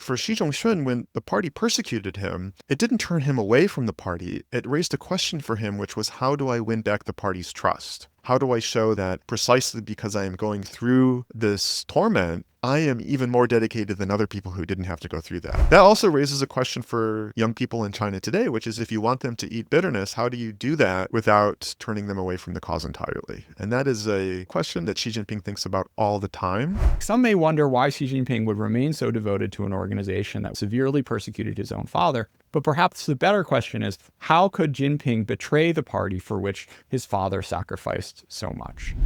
For Xi Jinping, when the party persecuted him, it didn't turn him away from the party. It raised a question for him, which was, how do I win back the party's trust? How do I show that precisely because I am going through this torment, I am even more dedicated than other people who didn't have to go through that? That also raises a question for young people in China today, which is, if you want them to eat bitterness, how do you do that without turning them away from the cause entirely? And that is a question that Xi Jinping thinks about all the time. Some may wonder why Xi Jinping would remain so devoted to an organization that severely persecuted his own father. But perhaps the better question is, how could Jinping betray the party for which his father sacrificed so much?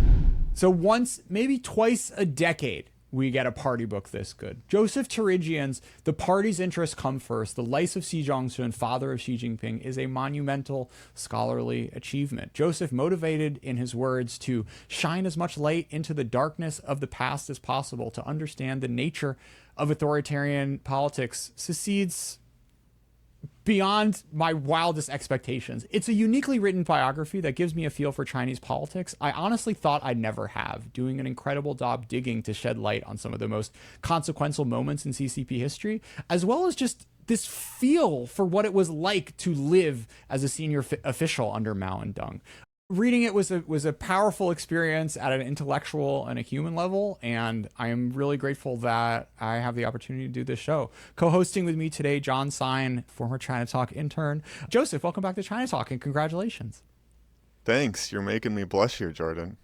So once, maybe twice a decade, we get a party book this good. Joseph Torigian's The Party's Interests Come First, The Life of Xi Zhongxun, Father of Xi Jinping, is a monumental scholarly achievement. Joseph, motivated in his words to shine as much light into the darkness of the past as possible to understand the nature of authoritarian politics, succeeds beyond my wildest expectations. It's a uniquely written biography that gives me a feel for Chinese politics I honestly thought I'd never have, doing an incredible job digging to shed light on some of the most consequential moments in CCP history, as well as just this feel for what it was like to live as a senior official under Mao and Deng. Reading it was a powerful experience at an intellectual and a human level, and I am really grateful that I have the opportunity to do this show. Co-hosting with me today, John Sine, former China Talk intern. Joseph, welcome back to China Talk, and congratulations. Thanks. You're making me blush here, Jordan.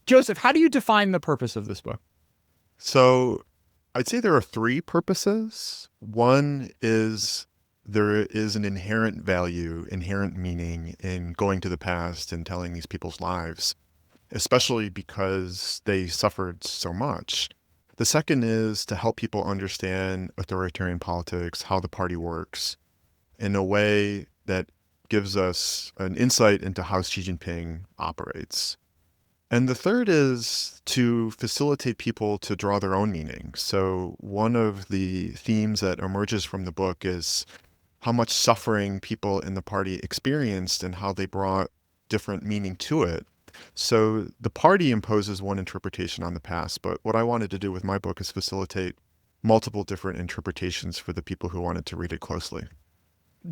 Joseph, how do you define the purpose of this book? So I'd say there are three purposes. One is there is an inherent value, inherent meaning in going to the past and telling these people's lives, especially because they suffered so much. The second is to help people understand authoritarian politics, how the party works, in a way that gives us an insight into how Xi Jinping operates. And the third is to facilitate people to draw their own meaning. So one of the themes that emerges from the book is how much suffering people in the party experienced and how they brought different meaning to it. So the party imposes one interpretation on the past, but what I wanted to do with my book is facilitate multiple different interpretations for the people who wanted to read it closely.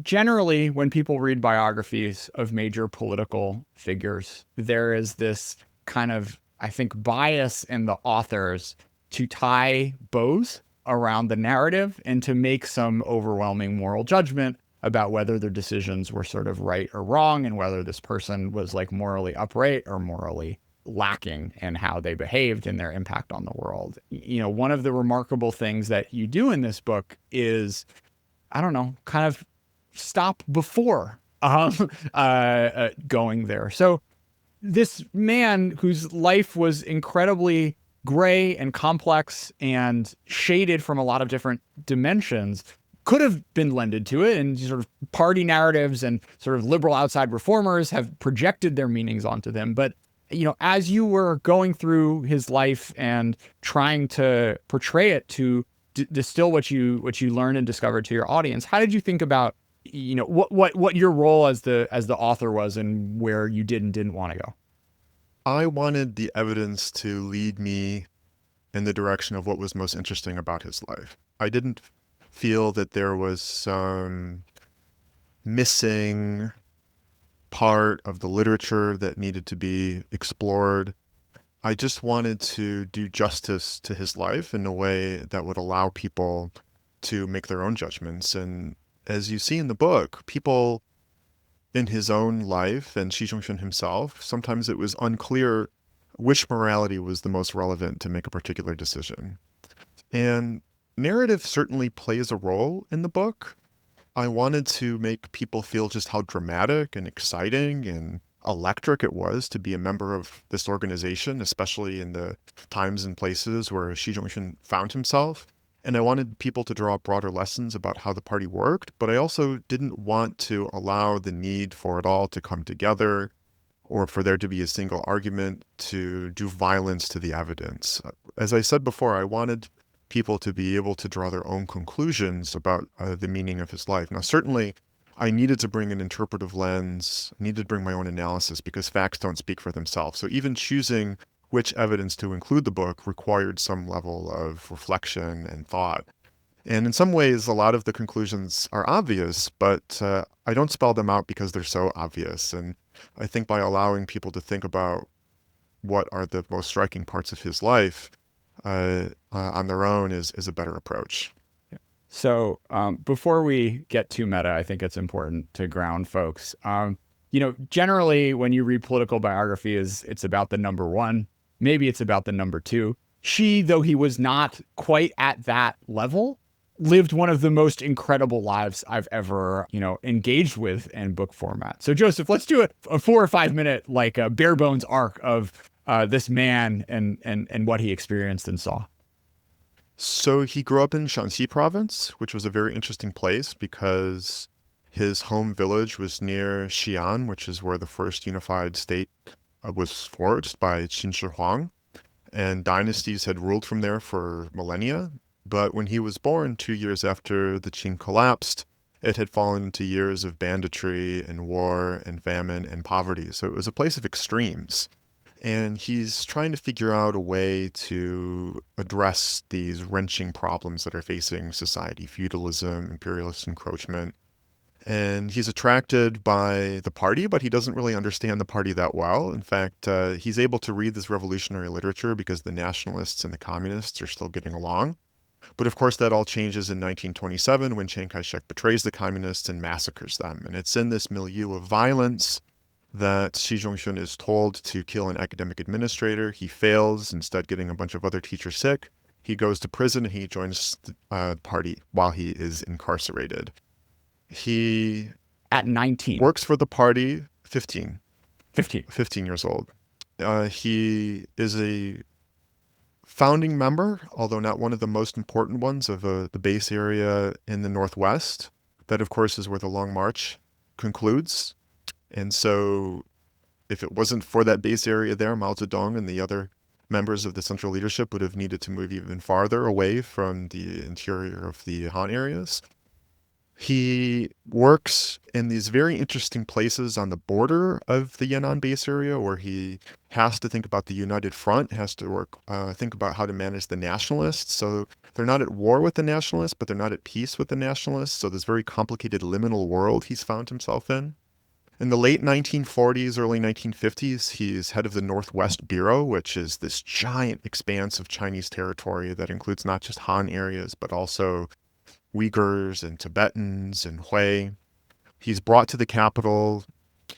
Generally, when people read biographies of major political figures, there is this kind of, I think, bias in the authors to tie bows around the narrative and to make some overwhelming moral judgment about whether their decisions were sort of right or wrong, and whether this person was like morally upright or morally lacking in how they behaved and their impact on the world. You know, one of the remarkable things that you do in this book is, I don't know, kind of stop before going there. So this man whose life was incredibly gray and complex and shaded from a lot of different dimensions could have been lended to it, and sort of party narratives and sort of liberal outside reformers have projected their meanings onto them. But, you know, as you were going through his life and trying to portray it to distill what you learned and discovered to your audience, how did you think about, you know, what your role as the author was and where you did and didn't want to go? I wanted the evidence to lead me in the direction of what was most interesting about his life. I didn't feel that there was some missing part of the literature that needed to be explored. I just wanted to do justice to his life in a way that would allow people to make their own judgments. And as you see in the book, people in his own life and Xi Jinping himself, sometimes it was unclear which morality was the most relevant to make a particular decision. And narrative certainly plays a role in the book. I wanted to make people feel just how dramatic and exciting and electric it was to be a member of this organization, especially in the times and places where Xi Jinping found himself. And I wanted people to draw broader lessons about how the party worked, but I also didn't want to allow the need for it all to come together or for there to be a single argument to do violence to the evidence. As I said before, I wanted people to be able to draw their own conclusions about the meaning of his life. Now, certainly, I needed to bring an interpretive lens, I needed to bring my own analysis because facts don't speak for themselves. So even choosing which evidence to include the book required some level of reflection and thought. And in some ways, a lot of the conclusions are obvious, but I don't spell them out because they're so obvious. And I think by allowing people to think about what are the most striking parts of his life on their own is a better approach. So before we get too meta, I think it's important to ground folks. Generally, when you read political biographies, it's about the number one. Maybe it's about the number two. Xi, though he was not quite at that level, lived one of the most incredible lives I've ever, engaged with in book format. So Joseph, let's do a 4 or 5 minute, like a bare bones arc of this man and what he experienced and saw. So he grew up in Shanxi province, which was a very interesting place because his home village was near Xi'an, which is where the first unified state was forged by Qin Shi Huang, and dynasties had ruled from there for millennia. But when he was born, 2 years after the Qin collapsed, it had fallen into years of banditry and war and famine and poverty. So it was a place of extremes. And he's trying to figure out a way to address these wrenching problems that are facing society: feudalism, imperialist encroachment. And he's attracted by the party, but he doesn't really understand the party that well. In fact, he's able to read this revolutionary literature because the nationalists and the communists are still getting along. But of course, that all changes in 1927 when Chiang Kai-shek betrays the communists and massacres them. And it's in this milieu of violence that Xi Zhongxun is told to kill an academic administrator. He fails, instead getting a bunch of other teachers sick. He goes to prison and he joins the party while he is incarcerated. He At 19. works for the party, 15 years old. He is a founding member, although not one of the most important ones, of the base area in the Northwest. That, of course, is where the Long March concludes. And so if it wasn't for that base area there, Mao Zedong and the other members of the central leadership would have needed to move even farther away from the interior of the Han areas. He works in these very interesting places on the border of the Yan'an base area where he has to think about the United Front, has to think about how to manage the nationalists. So they're not at war with the nationalists, but they're not at peace with the nationalists. So this very complicated liminal world he's found himself in. In the late 1940s, early 1950s, he's head of the Northwest Bureau, which is this giant expanse of Chinese territory that includes not just Han areas, but also Uyghurs and Tibetans and Hui. He's brought to the capital.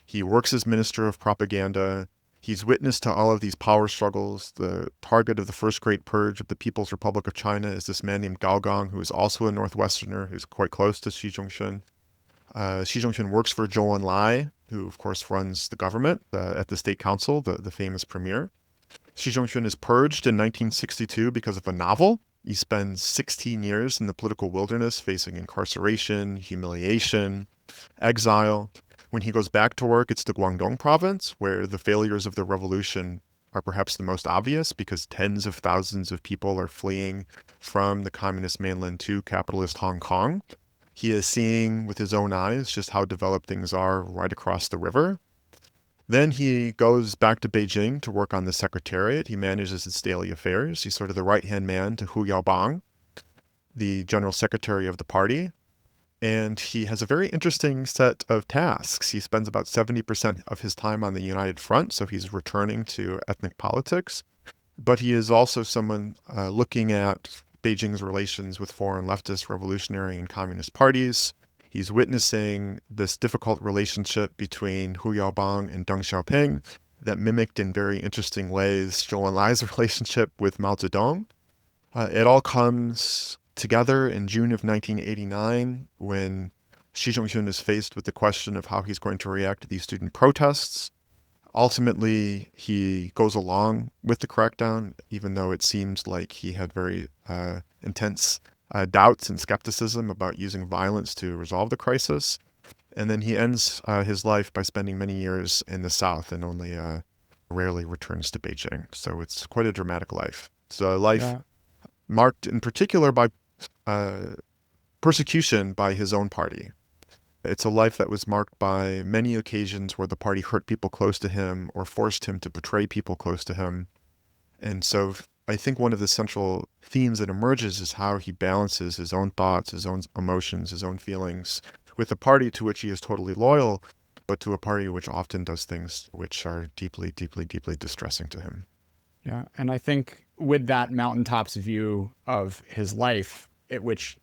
He works as Minister of Propaganda. He's witness to all of these power struggles. The target of the first great purge of the People's Republic of China is this man named Gao Gang, who is also a Northwesterner, who's quite close to Xi Zhongxun. Xi Jinping works for Zhou Enlai, who of course runs the government at the State Council, the famous premier. Xi Jinping is purged in 1962 because of a novel. He spends 16 years in the political wilderness, facing incarceration, humiliation, exile. When he goes back to work, it's the Guangdong province, where the failures of the revolution are perhaps the most obvious because tens of thousands of people are fleeing from the communist mainland to capitalist Hong Kong. He is seeing with his own eyes just how developed things are right across the river. Then he goes back to Beijing to work on the secretariat. He manages its daily affairs. He's sort of the right-hand man to Hu Yaobang, the general secretary of the party. And he has a very interesting set of tasks. He spends about 70% of his time on the United Front, so he's returning to ethnic politics. But he is also someone looking at Beijing's relations with foreign leftist, revolutionary, and communist parties. He's witnessing this difficult relationship between Hu Yaobang and Deng Xiaoping that mimicked in very interesting ways Zhou Enlai's relationship with Mao Zedong. It all comes together in June of 1989 when Xi Jinping is faced with the question of how he's going to react to these student protests. Ultimately, he goes along with the crackdown, even though it seems like he had very intense doubts and skepticism about using violence to resolve the crisis. And then he ends his life by spending many years in the South and only rarely returns to Beijing. So it's quite a dramatic life. It's a life marked in particular by persecution by his own party. It's a life that was marked by many occasions where the party hurt people close to him or forced him to betray people close to him. And so I think one of the central themes that emerges is how he balances his own thoughts, his own emotions, his own feelings with a party to which he is totally loyal, but to a party which often does things which are deeply, deeply, deeply distressing to him. Yeah. And I think with that mountaintops view of his life, which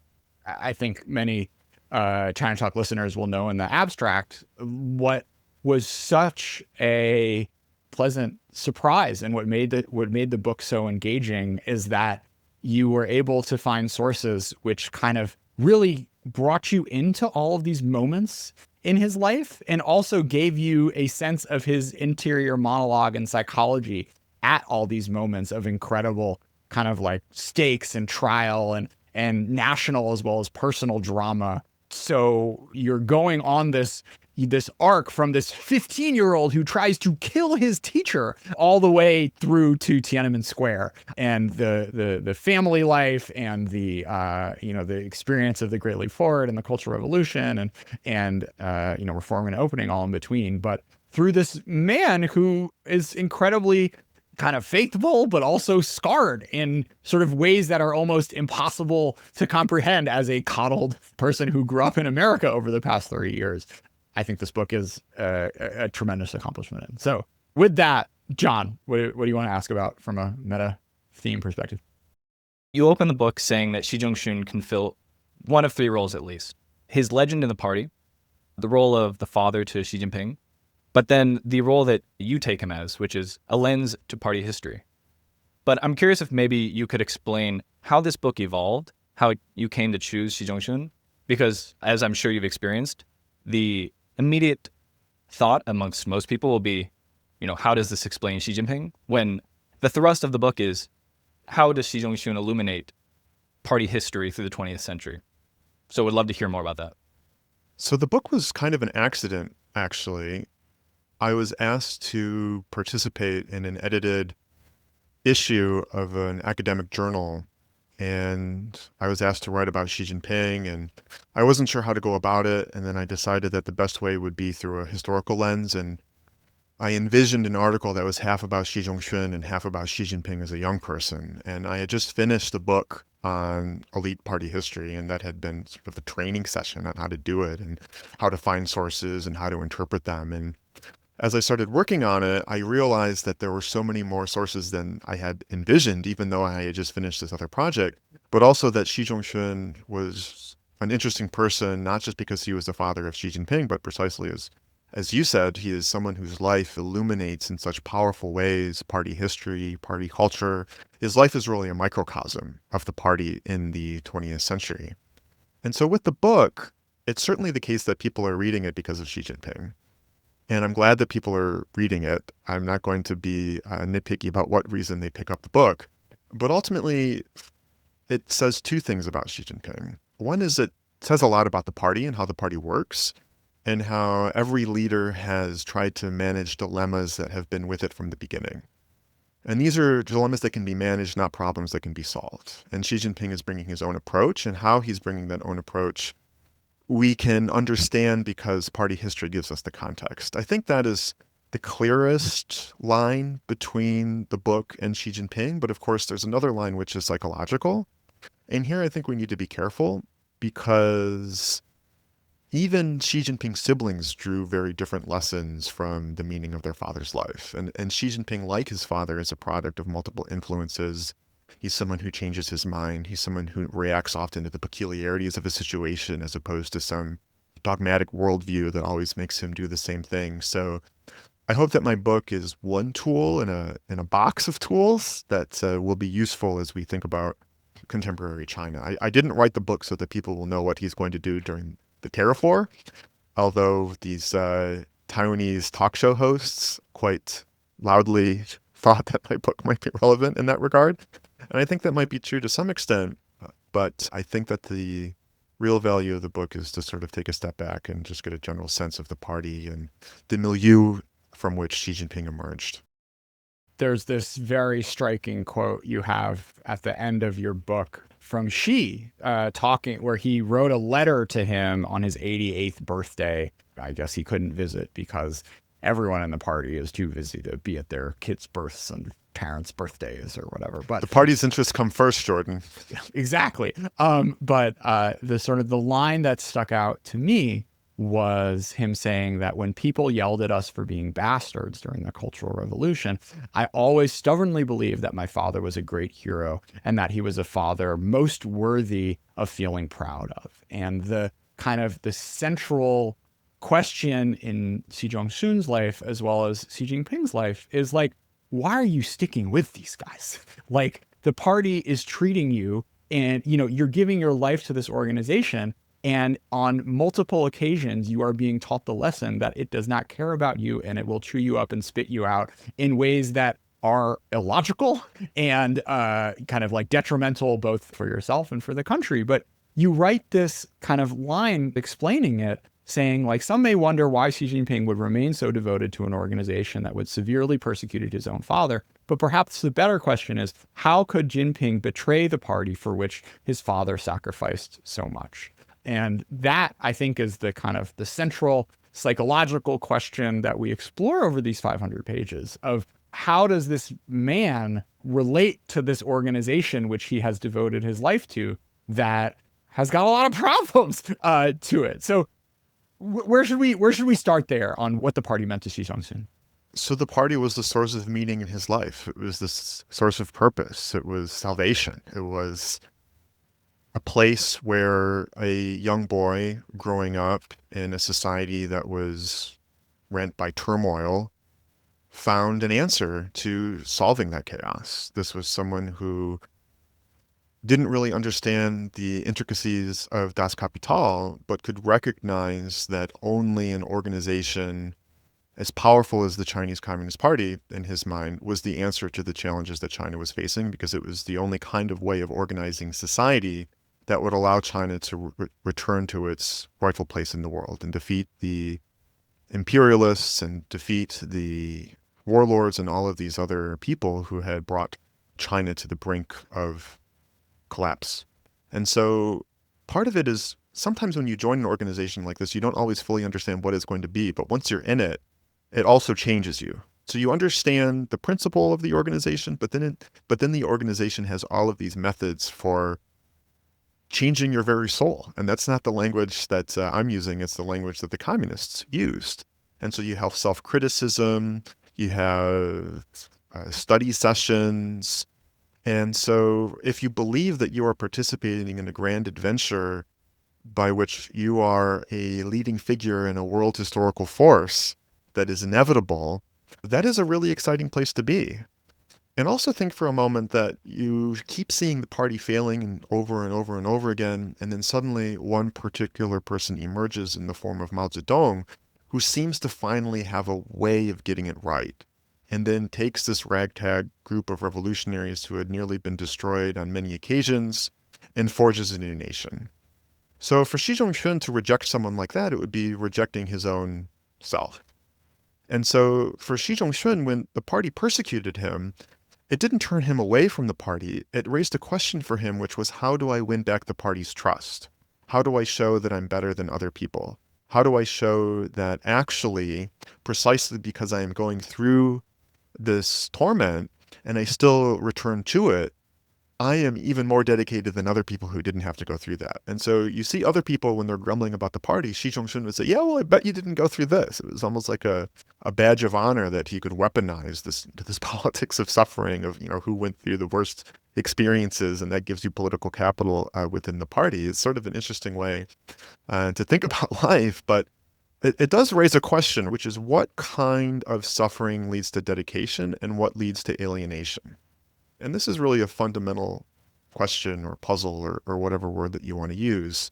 I think many China Talk listeners will know in the abstract, what was such a pleasant surprise and what made the book so engaging is that you were able to find sources which kind of really brought you into all of these moments in his life and also gave you a sense of his interior monologue and psychology at all these moments of incredible kind of like stakes and trial and national as well as personal drama. So you're going on this arc from this 15-year-old who tries to kill his teacher all the way through to Tiananmen Square and the family life and the the experience of the Great Leap Forward and the Cultural Revolution and reform and opening all in between. But through this man who is incredibly kind of faithful, but also scarred in sort of ways that are almost impossible to comprehend as a coddled person who grew up in America over the past 30 years. I think this book is a tremendous accomplishment. So with that, John, what do you want to ask about from a meta theme perspective? You open the book saying that Xi Jinping can fill one of three roles at least. His legend in the party, the role of the father to Xi Jinping, but then the role that you take him as, which is a lens to party history. But I'm curious if maybe you could explain how this book evolved, how you came to choose Xi Zhongxun, because as I'm sure you've experienced, the immediate thought amongst most people will be, how does this explain Xi Jinping? When the thrust of the book is, how does Xi Zhongxun illuminate party history through the 20th century? So would love to hear more about that. So the book was kind of an accident, actually. I was asked to participate in an edited issue of an academic journal, and I was asked to write about Xi Jinping, and I wasn't sure how to go about it, and then I decided that the best way would be through a historical lens, and I envisioned an article that was half about Xi Zhongxun and half about Xi Jinping as a young person, and I had just finished a book on elite party history, and that had been sort of a training session on how to do it, and how to find sources, and how to interpret them, and as I started working on it, I realized that there were so many more sources than I had envisioned, even though I had just finished this other project, but also that Xi Zhongxun was an interesting person, not just because he was the father of Xi Jinping, but precisely as you said, he is someone whose life illuminates in such powerful ways party history, party culture. His life is really a microcosm of the party in the 20th century. And so with the book, it's certainly the case that people are reading it because of Xi Jinping. And I'm glad that people are reading it. I'm not going to be nitpicky about what reason they pick up the book. But ultimately, it says two things about Xi Jinping. One is it says a lot about the party and how the party works, and how every leader has tried to manage dilemmas that have been with it from the beginning. And these are dilemmas that can be managed, not problems that can be solved. And Xi Jinping is bringing his own approach, and how he's bringing that own approach we can understand because party history gives us the context. I think that is the clearest line between the book and Xi Jinping, but of course there's another line which is psychological. And here I think we need to be careful because even Xi Jinping's siblings drew very different lessons from the meaning of their father's life. And Xi Jinping, like his father, is a product of multiple influences. He's someone who changes his mind. He's someone who reacts often to the peculiarities of a situation as opposed to some dogmatic worldview that always makes him do the same thing. So I hope that my book is one tool in a box of tools that will be useful as we think about contemporary China. I didn't write the book so that people will know what he's going to do during the Terrafor, although these Taiwanese talk show hosts quite loudly thought that my book might be relevant in that regard. And I think that might be true to some extent, but I think that the real value of the book is to sort of take a step back and just get a general sense of the party and the milieu from which Xi Jinping emerged. There's this very striking quote you have at the end of your book from Xi talking, where he wrote a letter to him on his 88th birthday. I guess he couldn't visit because everyone in the party is too busy to be at their kids' births and parents' birthdays or whatever. But The party's interests come first, Jordan. exactly. But the sort of the line that stuck out to me was him saying that when people yelled at us for being bastards during the Cultural Revolution, I always stubbornly believed that my father was a great hero and that he was a father most worthy of feeling proud of. And the kind of the central question in Xi Zhongxun's life as well as Xi Jinping's life is like, why are you sticking with these guys? Like, the party is treating you and, you know, you're giving your life to this organization. And on multiple occasions, you are being taught the lesson that it does not care about you and it will chew you up and spit you out in ways that are illogical and kind of like detrimental both for yourself and for the country. But you write this kind of line explaining it, saying like, some may wonder why Xi Jinping would remain so devoted to an organization that would severely persecute his own father. But perhaps the better question is, how could Jinping betray the party for which his father sacrificed so much? And that, I think, is the kind of the central psychological question that we explore over these 500 pages of how does this man relate to this organization which he has devoted his life to that has got a lot of problems to it. So where should we start there on what the party meant to Xi Zhongxun? So the party was the source of meaning in his life. It was the source of purpose. It was salvation. It was a place where a young boy growing up in a society that was rent by turmoil found an answer to solving that chaos. This was someone who didn't really understand the intricacies of Das Kapital, but could recognize that only an organization as powerful as the Chinese Communist Party, in his mind, was the answer to the challenges that China was facing, because it was the only kind of way of organizing society that would allow China to return to its rightful place in the world and defeat the imperialists and defeat the warlords and all of these other people who had brought China to the brink of collapse. And so part of it is sometimes when you join an organization like this, you don't always fully understand what it's going to be, but once you're in it, it also changes you. So you understand the principle of the organization, but then the organization has all of these methods for changing your very soul. And that's not the language that I'm using. It's the language that the communists used. And so you have self-criticism, you have study sessions. And so if you believe that you are participating in a grand adventure by which you are a leading figure in a world historical force that is inevitable, that is a really exciting place to be. And also think for a moment that you keep seeing the party failing over and over and over again, and then suddenly one particular person emerges in the form of Mao Zedong, who seems to finally have a way of getting it right, and then takes this ragtag group of revolutionaries who had nearly been destroyed on many occasions and forges a new nation. So for Xi Jinping to reject someone like that, it would be rejecting his own self. And so for Xi Jinping, when the party persecuted him, it didn't turn him away from the party. It raised a question for him, which was, how do I win back the party's trust? How do I show that I'm better than other people? How do I show that actually, precisely because I am going through this torment and I still return to it, I am even more dedicated than other people who didn't have to go through that. And so you see other people when they're grumbling about the party, Xi Jinping would say, yeah, well, I bet you didn't go through this. It was almost like a badge of honor that he could weaponize this politics of suffering of, who went through the worst experiences, and that gives you political capital within the party. It's sort of an interesting way to think about life, but it does raise a question, which is what kind of suffering leads to dedication and what leads to alienation? And this is really a fundamental question or puzzle or whatever word that you want to use.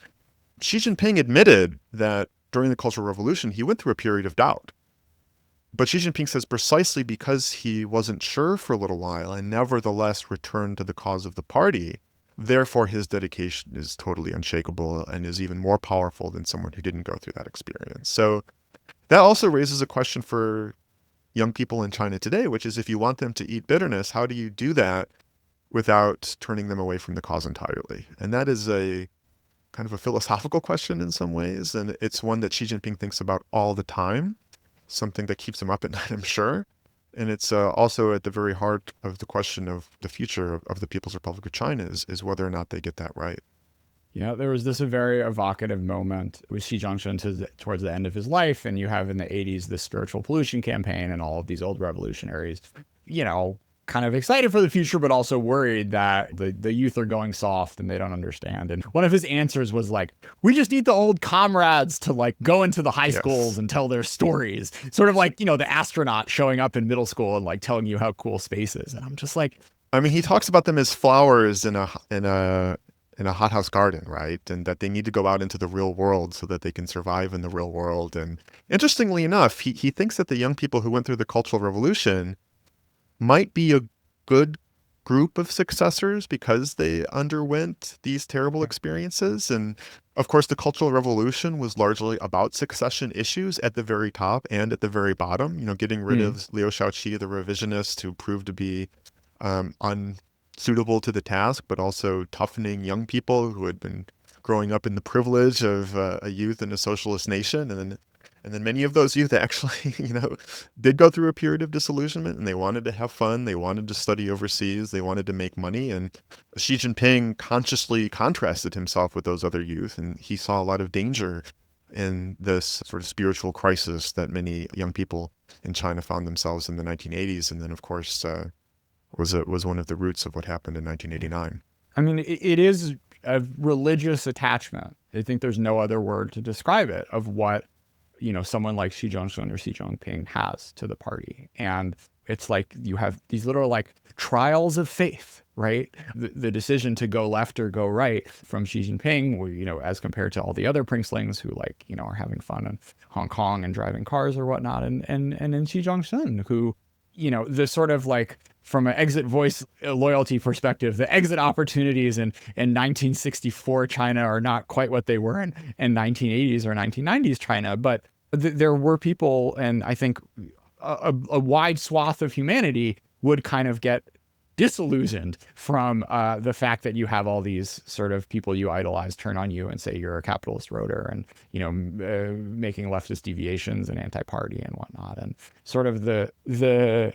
Xi Jinping admitted that during the Cultural Revolution, he went through a period of doubt. But Xi Jinping says precisely because he wasn't sure for a little while and nevertheless returned to the cause of the party, therefore his dedication is totally unshakable and is even more powerful than someone who didn't go through that experience. So that also raises a question for young people in China today, which is if you want them to eat bitterness, how do you do that without turning them away from the cause entirely? And that is a kind of a philosophical question in some ways, and it's one that Xi Jinping thinks about all the time, something that keeps him up at night, I'm sure. And it's also at the very heart of the question of the future of the People's Republic of China is whether or not they get that right. Yeah, there was this a very evocative moment with Xi Jinping towards the end of his life, and you have in the 80s the spiritual pollution campaign and all of these old revolutionaries, kind of excited for the future, but also worried that the youth are going soft and they don't understand. And one of his answers was like, we just need the old comrades to like go into the high schools and tell their stories. Sort of like, the astronaut showing up in middle school and like telling you how cool space is. And I'm just like, I mean, he talks about them as flowers in a hothouse garden, right? And that they need to go out into the real world so that they can survive in the real world. And interestingly enough, he thinks that the young people who went through the Cultural Revolution might be a good group of successors because they underwent these terrible experiences. And of course, the Cultural Revolution was largely about succession issues at the very top and at the very bottom, getting rid of Liu Shaoqi, the revisionist, who proved to be unsuitable to the task, but also toughening young people who had been growing up in the privilege of a youth in a socialist nation. And then many of those youth actually, did go through a period of disillusionment, and they wanted to have fun. They wanted to study overseas. They wanted to make money. And Xi Jinping consciously contrasted himself with those other youth. And he saw a lot of danger in this sort of spiritual crisis that many young people in China found themselves in the 1980s. And then, of course, was one of the roots of what happened in 1989. I mean, it is a religious attachment. I think there's no other word to describe it of what someone like Xi Zhongxun or Xi Jinping has to the party. And it's like you have these little like trials of faith, right? The decision to go left or go right from Xi Jinping, as compared to all the other princelings who are having fun in Hong Kong and driving cars or whatnot. And in Xi Jinping, who, the sort of like, from an exit voice loyalty perspective, the exit opportunities in 1964 China are not quite what they were in 1980s or 1990s China. But there were people, and I think a wide swath of humanity would kind of get disillusioned from the fact that you have all these sort of people you idolize turn on you and say you're a capitalist roader and, making leftist deviations and anti-party and whatnot. And sort of the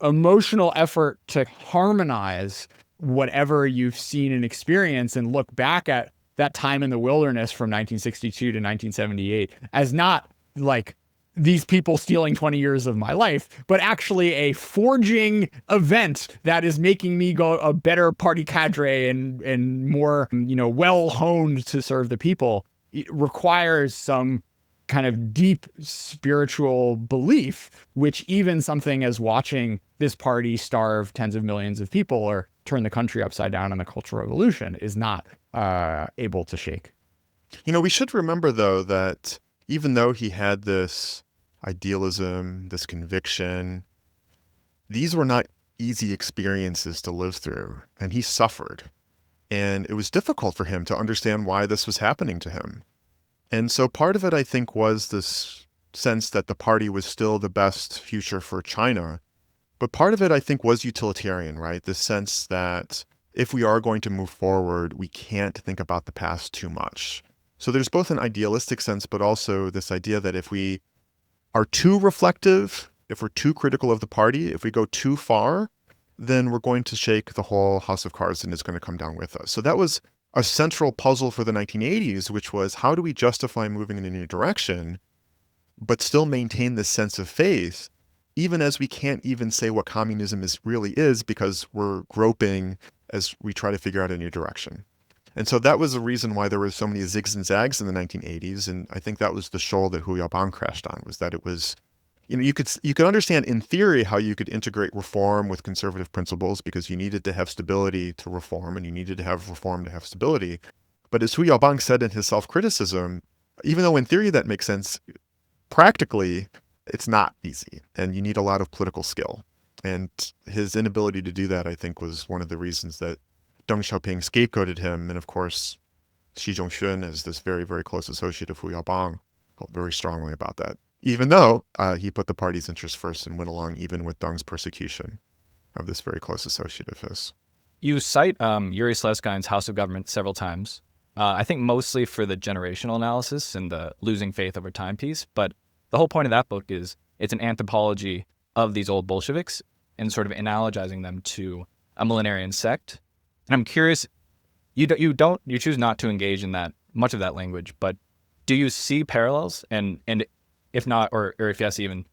emotional effort to harmonize whatever you've seen and experienced and look back at that time in the wilderness from 1962 to 1978 as not like these people stealing 20 years of my life, but actually a forging event that is making me go a better party cadre and more, well honed to serve the people. It requires some kind of deep spiritual belief, which even something as watching this party starve tens of millions of people or turn the country upside down in the Cultural Revolution is not able to shake. We should remember, though, that even though he had this idealism, this conviction, these were not easy experiences to live through, and he suffered. And it was difficult for him to understand why this was happening to him. And so part of it, I think, was this sense that the party was still the best future for China. But part of it, I think, was utilitarian, right? This sense that if we are going to move forward, we can't think about the past too much. So there's both an idealistic sense, but also this idea that if we are too reflective, if we're too critical of the party, if we go too far, then we're going to shake the whole house of cards and it's going to come down with us. So that was a central puzzle for the 1980s, which was how do we justify moving in a new direction, but still maintain this sense of faith, even as we can't even say what communism really is because we're groping as we try to figure out a new direction. And so that was the reason why there were so many zigs and zags in the 1980s. And I think that was the shoal that Hu Yaobang crashed on, was that it was, you could understand in theory how you could integrate reform with conservative principles because you needed to have stability to reform and you needed to have reform to have stability. But as Hu Yaobang said in his self-criticism, even though in theory that makes sense, practically it's not easy and you need a lot of political skill. And his inability to do that, I think, was one of the reasons that Deng Xiaoping scapegoated him. And of course, Xi Zhongxun, as this very, very close associate of Hu Yaobang, felt very strongly about that, even though he put the party's interests first and went along even with Deng's persecution of this very close associate of his. You cite Yuri Slezkin's House of Government several times, I think mostly for the generational analysis and the losing faith over time piece. But the whole point of that book is it's an anthropology of these old Bolsheviks and sort of analogizing them to a millenarian sect. And I'm curious, you choose not to engage in that much of that language, but do you see parallels? And if not, or if yes, even,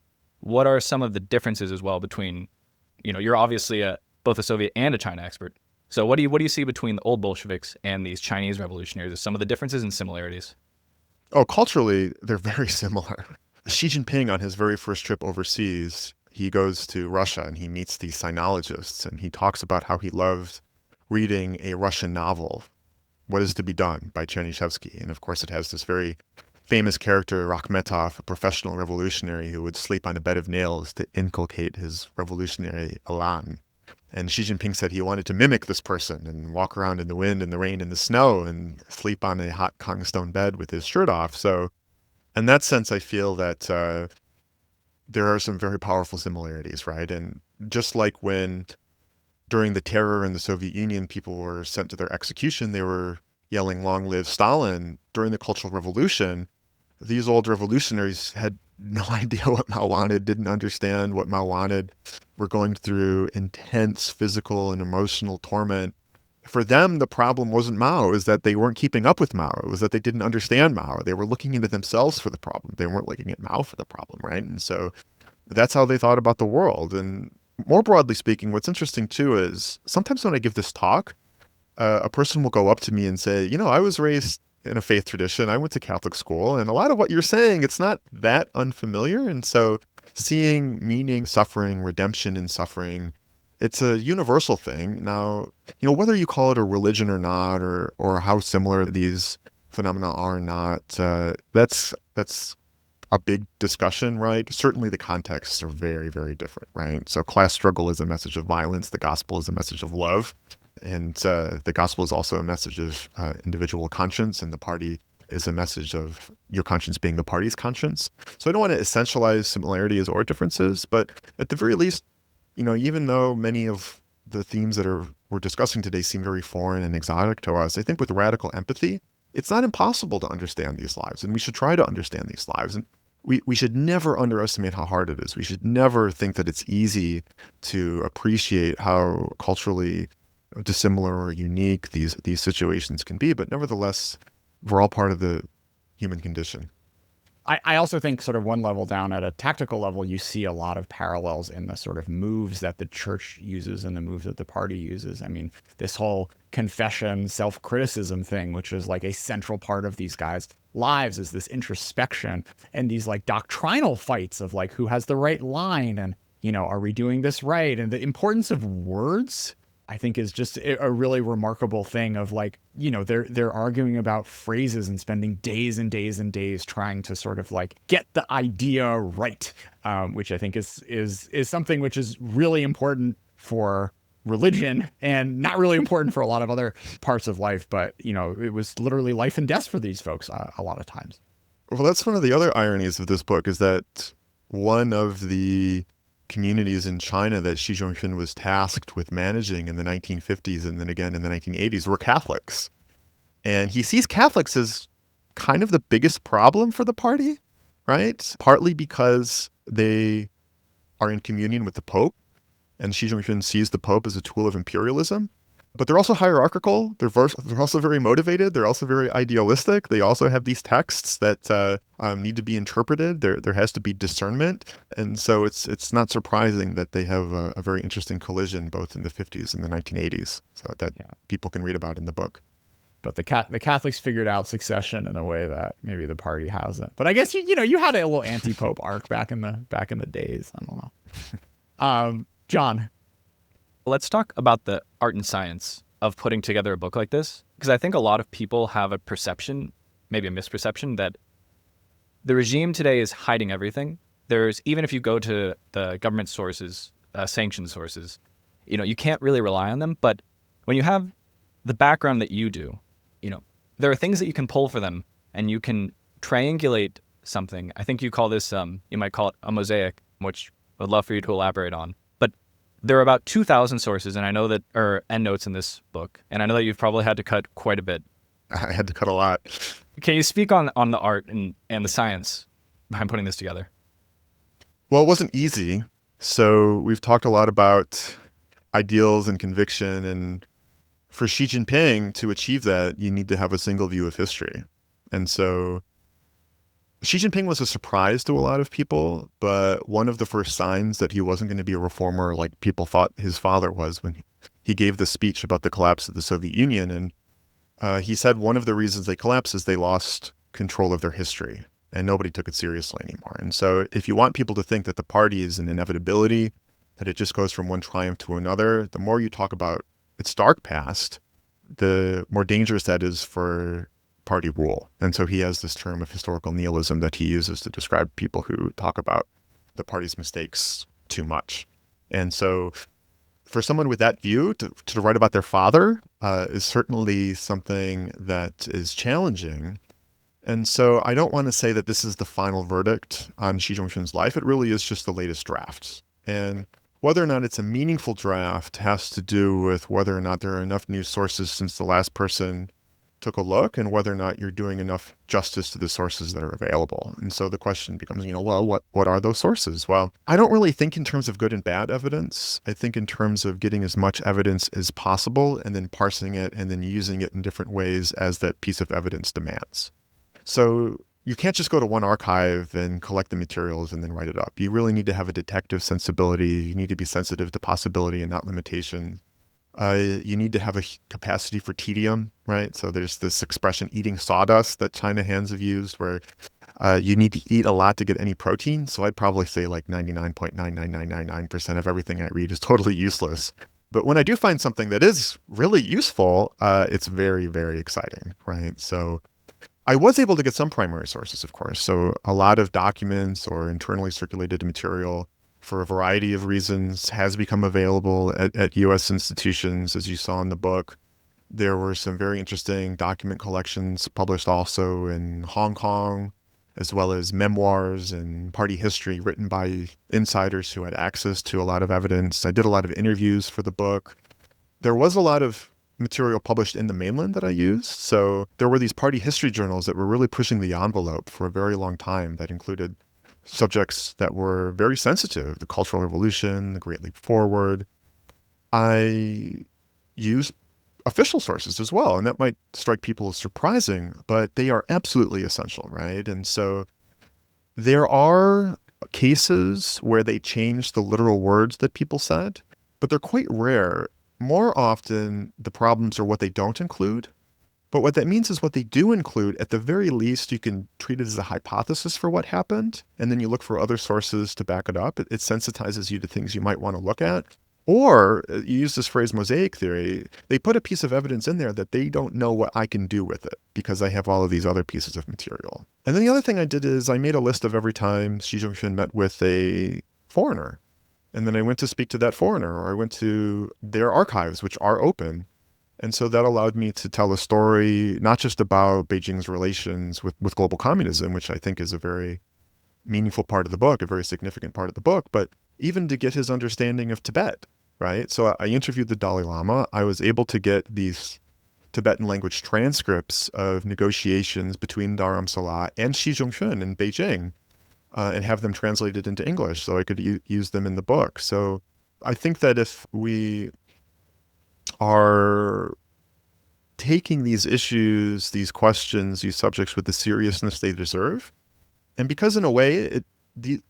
what are some of the differences as well between, you're obviously both a Soviet and a China expert. So what do you see between the old Bolsheviks and these Chinese revolutionaries as some of the differences and similarities? Oh, culturally, they're very similar. Xi Jinping, on his very first trip overseas, he goes to Russia and he meets these sinologists, and he talks about how he loved reading a Russian novel, What Is to Be Done by Chernyshevsky. And of course, it has this very famous character, Rakhmetov, a professional revolutionary who would sleep on a bed of nails to inculcate his revolutionary elan. And Xi Jinping said he wanted to mimic this person and walk around in the wind and the rain and the snow and sleep on a hot Kongstone bed with his shirt off. So in that sense, I feel that there are some very powerful similarities, right? And just like when during the terror in the Soviet Union, people were sent to their execution, they were yelling, "Long live Stalin." During the Cultural Revolution, these old revolutionaries had no idea what Mao wanted, didn't understand what Mao wanted, were going through intense physical and emotional torment. For them, the problem wasn't Mao, is that they weren't keeping up with Mao. It was that they didn't understand Mao. They were looking into themselves for the problem. They weren't looking at Mao for the problem, right? And so that's how they thought about the world. And more broadly speaking, what's interesting too is sometimes when I give this talk, a person will go up to me and say, I was raised in a faith tradition. I went to Catholic school, and a lot of what you're saying, it's not that unfamiliar. And so seeing meaning, suffering, redemption in suffering, it's a universal thing. Now, whether you call it a religion or not, or how similar these phenomena are or not, that's a big discussion, right? Certainly the contexts are very, very different, right? So class struggle is a message of violence. The gospel is a message of love. And the gospel is also a message of individual conscience, and the party is a message of your conscience being the party's conscience. So I don't want to essentialize similarities or differences, but at the very least, even though many of the themes that we're discussing today seem very foreign and exotic to us, I think with radical empathy, it's not impossible to understand these lives, and we should try to understand these lives. And we should never underestimate how hard it is. We should never think that it's easy to appreciate how culturally dissimilar or unique these situations can be, but nevertheless, we're all part of the human condition. I also think sort of one level down at a tactical level, you see a lot of parallels in the sort of moves that the church uses and the moves that the party uses. I mean, this whole confession, self-criticism thing, which is like a central part of these guys' lives, is this introspection and these like doctrinal fights of like who has the right line and, are we doing this right? And the importance of words, I think, is just a really remarkable thing of like, they're arguing about phrases and spending days and days and days trying to sort of like get the idea right, which I think is something which is really important for religion and not really important for a lot of other parts of life. But, it was literally life and death for these folks a lot of times. Well, that's one of the other ironies of this book, is that one of the communities in China that Xi Zhongxun was tasked with managing in the 1950s and then again in the 1980s were Catholics. And he sees Catholics as kind of the biggest problem for the party, right? Partly because they are in communion with the Pope, and Xi Jinping sees the Pope as a tool of imperialism. But they're also hierarchical. They're also very motivated. They're also very idealistic. They also have these texts that need to be interpreted. There has to be discernment. And so it's not surprising that they have a very interesting collision both in the 50s and the 1980s, so that people can read about in the book. But the Catholics figured out succession in a way that maybe the party hasn't. But I guess you had a little anti-pope arc back in the days. I don't know. John. Let's talk about the art and science of putting together a book like this, because I think a lot of people have a perception, maybe a misperception, that the regime today is hiding everything. Even if you go to the government sources, sanctioned sources, you can't really rely on them. But when you have the background that you do, there are things that you can pull for them, and you can triangulate something. I think you call this, you might call it a mosaic, which I would love for you to elaborate on. But there are about 2,000 sources, and I know that are endnotes in this book, and I know that you've probably had to cut quite a bit. I had to cut a lot. Can you speak on the art and the science behind putting this together? Well, it wasn't easy. So we've talked a lot about ideals and conviction, and for Xi Jinping to achieve that, you need to have a single view of history. And so Xi Jinping was a surprise to a lot of people, but one of the first signs that he wasn't going to be a reformer like people thought his father was when he gave the speech about the collapse of the Soviet Union. And he said one of the reasons they collapsed is they lost control of their history and nobody took it seriously anymore. And so if you want people to think that the party is an inevitability, that it just goes from one triumph to another, the more you talk about its dark past, the more dangerous that is for party rule. And so he has this term of historical nihilism that he uses to describe people who talk about the party's mistakes too much. And so for someone with that view to write about their father is certainly something that is challenging. And so I don't want to say that this is the final verdict on Xi Zhongxun's life. It really is just the latest draft. And whether or not it's a meaningful draft has to do with whether or not there are enough news sources since the last person took a look and whether or not you're doing enough justice to the sources that are available. And so the question becomes, well, what are those sources? Well, I don't really think in terms of good and bad evidence. I think in terms of getting as much evidence as possible and then parsing it and then using it in different ways as that piece of evidence demands. So you can't just go to one archive and collect the materials and then write it up. You really need to have a detective sensibility. You need to be sensitive to possibility and not limitation. You need to have a capacity for tedium, right? So there's this expression, eating sawdust, that China hands have used, where you need to eat a lot to get any protein. So I'd probably say like 99.99999% of everything I read is totally useless. But when I do find something that is really useful, it's very, very exciting, right? So I was able to get some primary sources, of course. So a lot of documents or internally circulated material for a variety of reasons has become available at U.S. institutions, as you saw in the book. There were some very interesting document collections published also in Hong Kong, as well as memoirs and party history written by insiders who had access to a lot of evidence. I did a lot of interviews for the book. There was a lot of material published in the mainland that I used. So there were these party history journals that were really pushing the envelope for a very long time that included subjects that were very sensitive, the Cultural Revolution, the Great Leap Forward. I used official sources as well, and that might strike people as surprising, but they are absolutely essential, right? And so there are cases where they change the literal words that people said, but they're quite rare. More often, the problems are what they don't include. But what that means is what they do include, at the very least, you can treat it as a hypothesis for what happened, and then you look for other sources to back it up. It sensitizes you to things you might want to look at. Or you use this phrase mosaic theory. They put a piece of evidence in there that they don't know what I can do with it because I have all of these other pieces of material. And then the other thing I did is I made a list of every time Xi Jinping met with a foreigner. And then I went to speak to that foreigner, or I went to their archives, which are open. And so that allowed me to tell a story, not just about Beijing's relations with global communism, which I think is a very meaningful part of the book, a very significant part of the book, but even to get his understanding of Tibet, right? So I interviewed the Dalai Lama. I was able to get these Tibetan language transcripts of negotiations between Dharamsala and Xi Zhongxun in Beijing, and have them translated into English so I could use them in the book. So I think that if we are taking these issues, these questions, these subjects with the seriousness they deserve, and because in a way it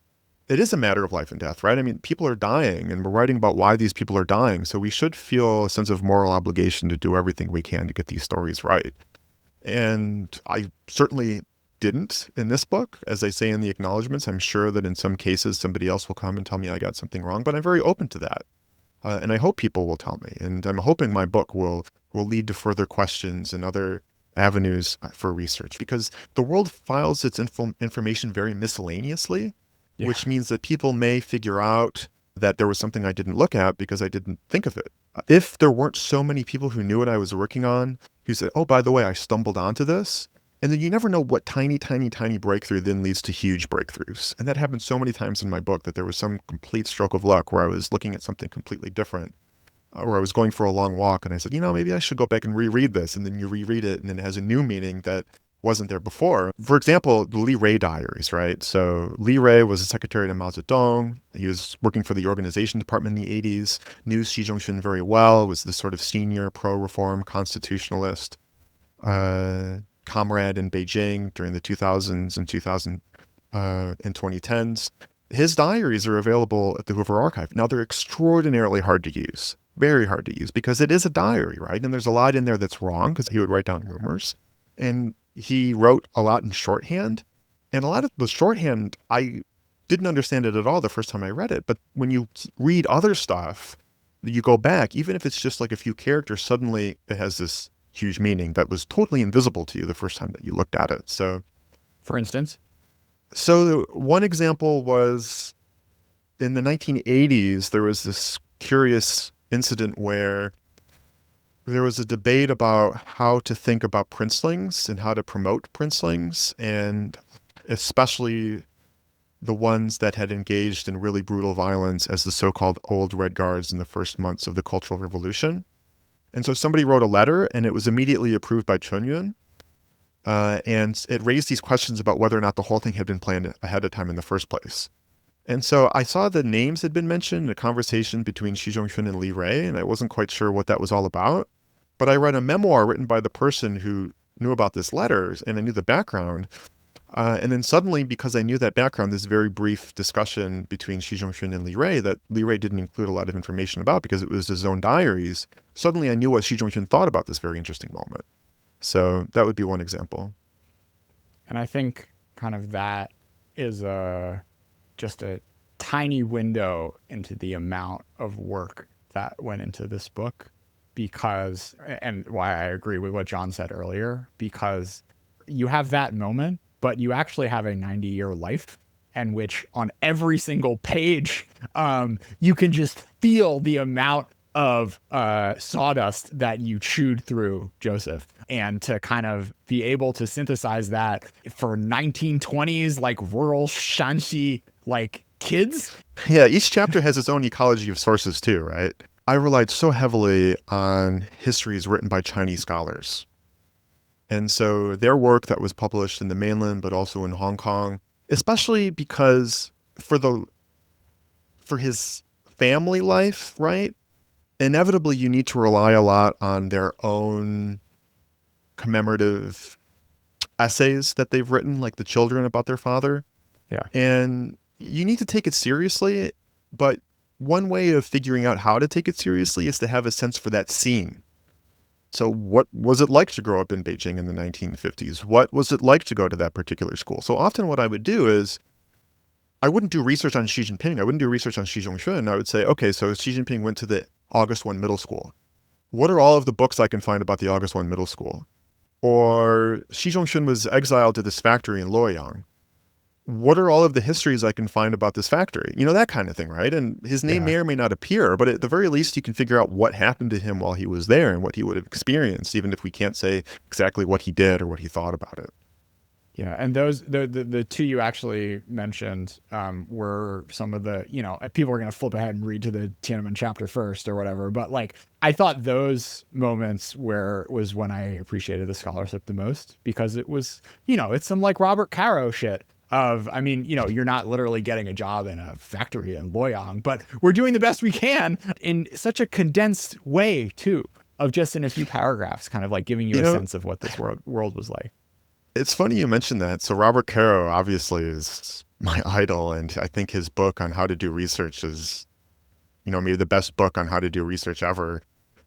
is a matter of life and death, right? I mean, people are dying and we're writing about why these people are dying. So we should feel a sense of moral obligation to do everything we can to get these stories right. And I certainly didn't in this book. As I say in the acknowledgments, I'm sure that in some cases somebody else will come and tell me I got something wrong, but I'm very open to that. And I hope people will tell me. And I'm hoping my book will lead to further questions and other avenues for research, because the world files its information very miscellaneously, which means that people may figure out that there was something I didn't look at because I didn't think of it. If there weren't so many people who knew what I was working on, who said, oh, by the way, I stumbled onto this. And then you never know what tiny, tiny, tiny breakthrough then leads to huge breakthroughs. And that happened so many times in my book that there was some complete stroke of luck where I was looking at something completely different, or I was going for a long walk and I said, maybe I should go back and reread this. And then you reread it and then it has a new meaning that wasn't there before. For example, the Li Rui diaries, right? So Li Rui was a secretary to Mao Zedong. He was working for the organization department in the 80s, knew Xi Jinping very well, was this sort of senior pro-reform constitutionalist comrade in Beijing during the 2000s and 2010s. His diaries are available at the Hoover Archive. Now, they're extraordinarily hard to use, very hard to use, because it is a diary, right? And there's a lot in there that's wrong because he would write down rumors. And he wrote a lot in shorthand. And a lot of the shorthand, I didn't understand it at all the first time I read it. But when you read other stuff, you go back, even if it's just like a few characters, suddenly it has this huge meaning that was totally invisible to you the first time that you looked at it. So, For instance? so one example was in the 1980s, there was this curious incident where there was a debate about how to think about princelings and how to promote princelings, and especially the ones that had engaged in really brutal violence as the so-called Old Red Guards in the first months of the Cultural Revolution. And so somebody wrote a letter, and it was immediately approved by Chunyun. And it raised these questions about whether or not the whole thing had been planned ahead of time in the first place. And so I saw the names had been mentioned in a conversation between Xi Jinping and Li Rui, and I wasn't quite sure what that was all about. But I read a memoir written by the person who knew about this letter, and I knew the background. And then suddenly, because I knew that background, this very brief discussion between Xi Jinping and Li Rui that Li Rui didn't include a lot of information about because it was his own diaries, suddenly I knew what Xi Jinping thought about this very interesting moment. So that would be one example. And I think kind of that is just a tiny window into the amount of work that went into this book, because, and why I agree with what John said earlier, because you have that moment, but you actually have a 90-year life, and which on every single page, you can just feel the amount of sawdust that you chewed through, Joseph, and to kind of be able to synthesize that for 1920s, like rural Shanxi, like kids. Yeah, each chapter has its own ecology of sources too, right? I relied so heavily on histories written by Chinese scholars. And so their work that was published in the mainland, but also in Hong Kong, especially because for his family life, right? Inevitably, you need to rely a lot on their own commemorative essays that they've written, like the children about their father. Yeah. And you need to take it seriously, but one way of figuring out how to take it seriously is to have a sense for that scene. So what was it like to grow up in Beijing in the 1950s? What was it like to go to that particular school? So often what I would do is I wouldn't do research on Xi Jinping. I wouldn't do research on Xi Zhongxun. I would say, okay, so Xi Jinping went to the August 1 middle school. What are all of the books I can find about the August 1 middle school? Or Xi Zhongxun was exiled to this factory in Luoyang. What are all of the histories I can find about this factory? You know, that kind of thing, right? And his name may or may not appear, but at the very least, you can figure out what happened to him while he was there and what he would have experienced, even if we can't say exactly what he did or what he thought about it. Yeah, and those the two you actually mentioned were some of the, you know, people are going to flip ahead and read to the Tiananmen chapter first or whatever, but like I thought those moments was when I appreciated the scholarship the most, because it was, you know, it's some like Robert Caro shit of, I mean, you know, you're not literally getting a job in a factory in Luoyang, but we're doing the best we can in such a condensed way too, of just in a few paragraphs, kind of like giving you a sense of what this world was like. It's funny you mentioned that. So Robert Caro obviously is my idol, and I think his book on how to do research is, you know, maybe the best book on how to do research ever.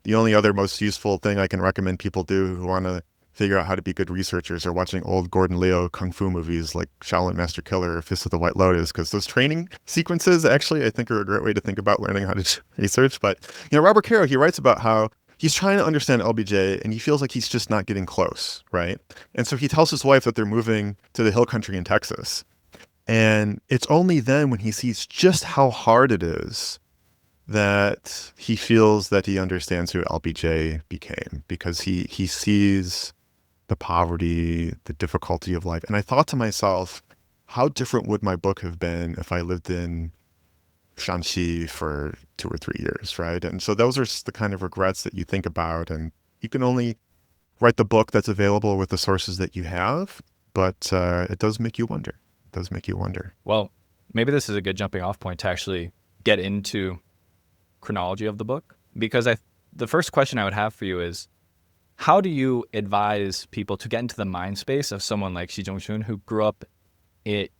The only other most useful thing I can recommend people do who want to figure out how to be good researchers are watching old Gordon Liu kung fu movies like Shaolin Master Killer or Fist of the White Lotus, because those training sequences actually I think are a great way to think about learning how to do research. But, you know, Robert Caro, he writes about how he's trying to understand LBJ and he feels like he's just not getting close, right? And so he tells his wife that they're moving to the hill country in Texas. And it's only then when he sees just how hard it is that he feels that he understands who LBJ became, because he sees the poverty, the difficulty of life. And I thought to myself, how different would my book have been if I lived in Shanxi for 2 or 3 years, right? And so those are the kind of regrets that you think about, and you can only write the book that's available with the sources that you have, but it does make you wonder. It does make you wonder. Well, maybe this is a good jumping off point to actually get into chronology of the book, because the first question I would have for you is, how do you advise people to get into the mind space of someone like Xi Zhongxun, who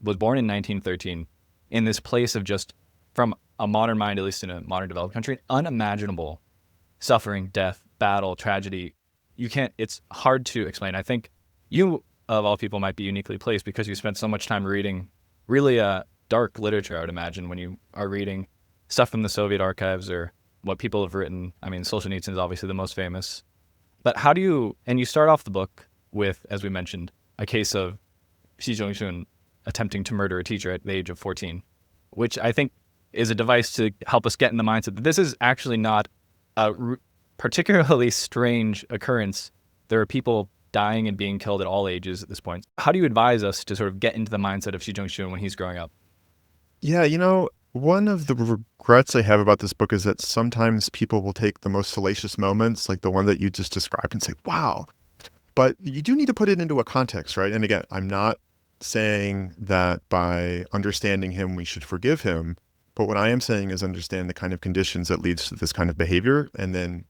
was born in 1913 in this place of just, from a modern mind, at least in a modern developed country, unimaginable suffering, death, battle, tragedy. It's hard to explain. I think you, of all people, might be uniquely placed because you spent so much time reading really dark literature, I would imagine, when you are reading stuff from the Soviet archives or what people have written. I mean, Solzhenitsyn is obviously the most famous. But and you start off the book with, as we mentioned, a case of Xi Jinping attempting to murder a teacher at the age of 14, which I think is a device to help us get in the mindset that this is actually not a particularly strange occurrence. There are people dying and being killed at all ages at this point. How do you advise us to sort of get into the mindset of Xi Jinping when he's growing up? Yeah, one of the regrets I have about this book is that sometimes people will take the most salacious moments, like the one that you just described, and say, wow. But you do need to put it into a context, right? And again, I'm not saying that by understanding him, we should forgive him. But what I am saying is understand the kind of conditions that leads to this kind of behavior, and then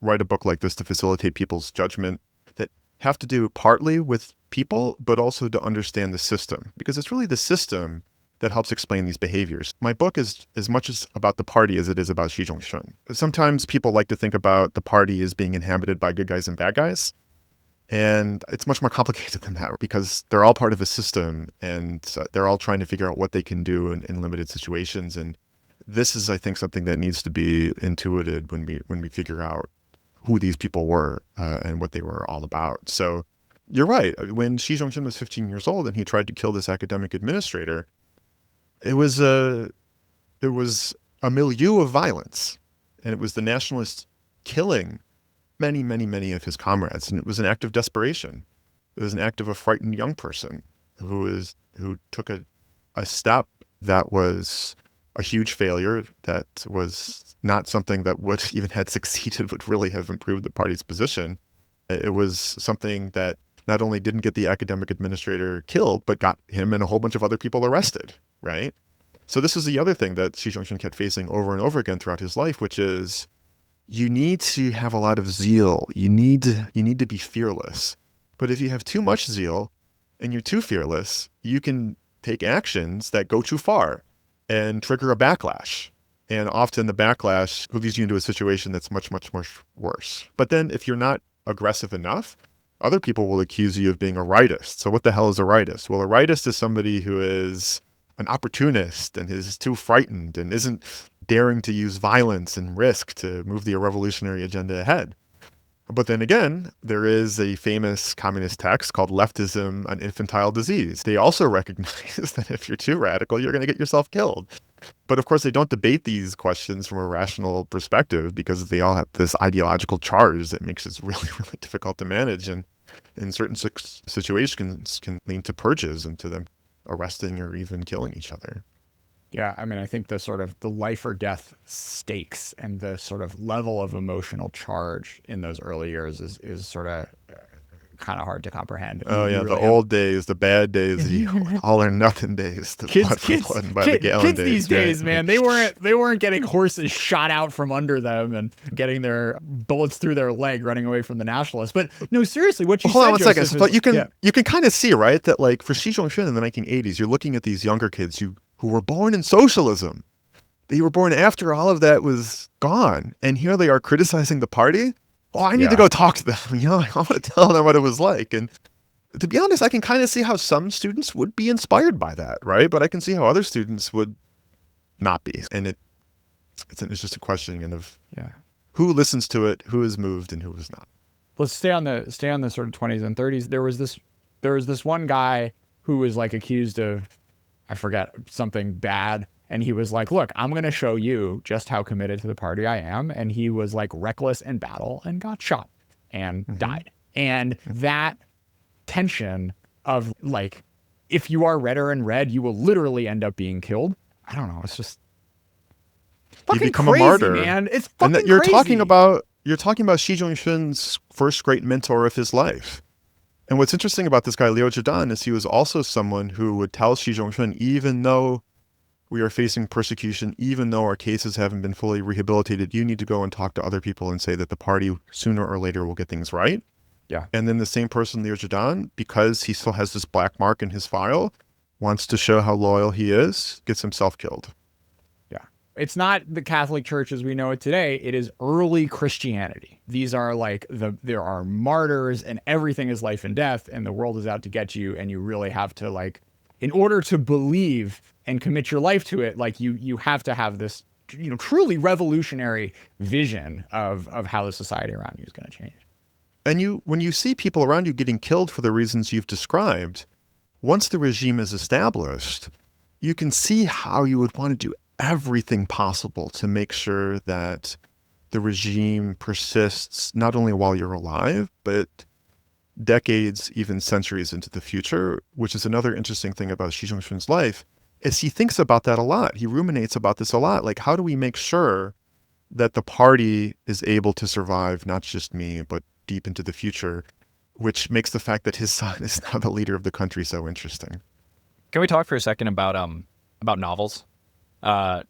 write a book like this to facilitate people's judgment that have to do partly with people, but also to understand the system, because it's really the system that helps explain these behaviors. My book is as much as about the party as it is about Xi Jinping. Sometimes people like to think about the party as being inhabited by good guys and bad guys. And it's much more complicated than that, because they're all part of a system, and they're all trying to figure out what they can do in limited situations. And this is, I think, something that needs to be intuited when we figure out who these people were and what they were all about. So you're right. When Xi Jinping was 15 years old and he tried to kill this academic administrator, it was a milieu of violence, and it was the nationalists killing many, many, many of his comrades. And it was an act of desperation. It was an act of a frightened young person who took a step that was a huge failure, that was not something that would, even had succeeded, would really have improved the party's position. It was something that not only didn't get the academic administrator killed, but got him and a whole bunch of other people arrested, right? So this is the other thing that Xi Jinping kept facing over and over again throughout his life, which is you need to have a lot of zeal. You need to be fearless. But if you have too much zeal and you're too fearless, you can take actions that go too far and trigger a backlash. And often the backlash leads you into a situation that's much, much, much worse. But then if you're not aggressive enough, other people will accuse you of being a rightist. So what the hell is a rightist? Well, a rightist is somebody who is an opportunist and is too frightened and isn't daring to use violence and risk to move the revolutionary agenda ahead. But then again, there is a famous communist text called Leftism, an Infantile Disease. They also recognize that if you're too radical, you're going to get yourself killed. But of course, they don't debate these questions from a rational perspective, because they all have this ideological charge that makes it really, really difficult to manage. And in certain situations can lead to purges and to them arresting or even killing each other. Yeah, I mean, I think the sort of the life or death stakes and the sort of level of emotional charge in those early years is sort of kind of hard to comprehend. Oh yeah, the old days, the bad days, the all or nothing days, the blood for blood and by the gallon kids days. These days, man, they weren't getting horses shot out from under them and getting their bullets through their leg running away from the nationalists. But no, seriously, what you hold said, on one second. Joseph, But you can kind of see, right, that like for Xi Jinping in the 1980s, you're looking at these younger kids who were born in socialism. They were born after all of that was gone, and here they are criticizing the party. Oh, I need to go talk to them. I want to tell them what it was like. And to be honest, I can kind of see how some students would be inspired by that, right? But I can see how other students would not be. And it's just a question of who listens to it, who is moved, and who is not. Let's stay on the sort of 20s and 30s. There was this one guy who was like accused of, I forget, something bad. And he was like, look, I'm going to show you just how committed to the party I am. And he was like reckless in battle and got shot and died. And that tension of like, if you are redder and red, you will literally end up being killed. I don't know. It's just fucking you become crazy, a martyr, man. It's fucking and that you're crazy. talking you're talking about Xi Jinping's first great mentor of his life. And what's interesting about this guy, Liu Zhidan, is he was also someone who would tell Xi Jinping, even though we are facing persecution, even though our cases haven't been fully rehabilitated, you need to go and talk to other people and say that the party sooner or later will get things right. Yeah. And then the same person, Liu Zhidan, because he still has this black mark in his file, wants to show how loyal he is, gets himself killed. Yeah. It's not the Catholic Church as we know it today. It is early Christianity. These are like there are martyrs and everything is life and death and the world is out to get you. And you really have to, like, in order to believe and commit your life to it, like you have to have this, truly revolutionary vision of how the society around you is going to change. And when you see people around you getting killed for the reasons you've described, once the regime is established, you can see how you would want to do everything possible to make sure that the regime persists not only while you're alive, but decades, even centuries into the future, which is another interesting thing about Xi Jinping's life, is he thinks about that a lot. He ruminates about this a lot. Like, how do we make sure that the party is able to survive, not just me, but deep into the future, which makes the fact that his son is now the leader of the country so interesting. Can we talk for a second about novels?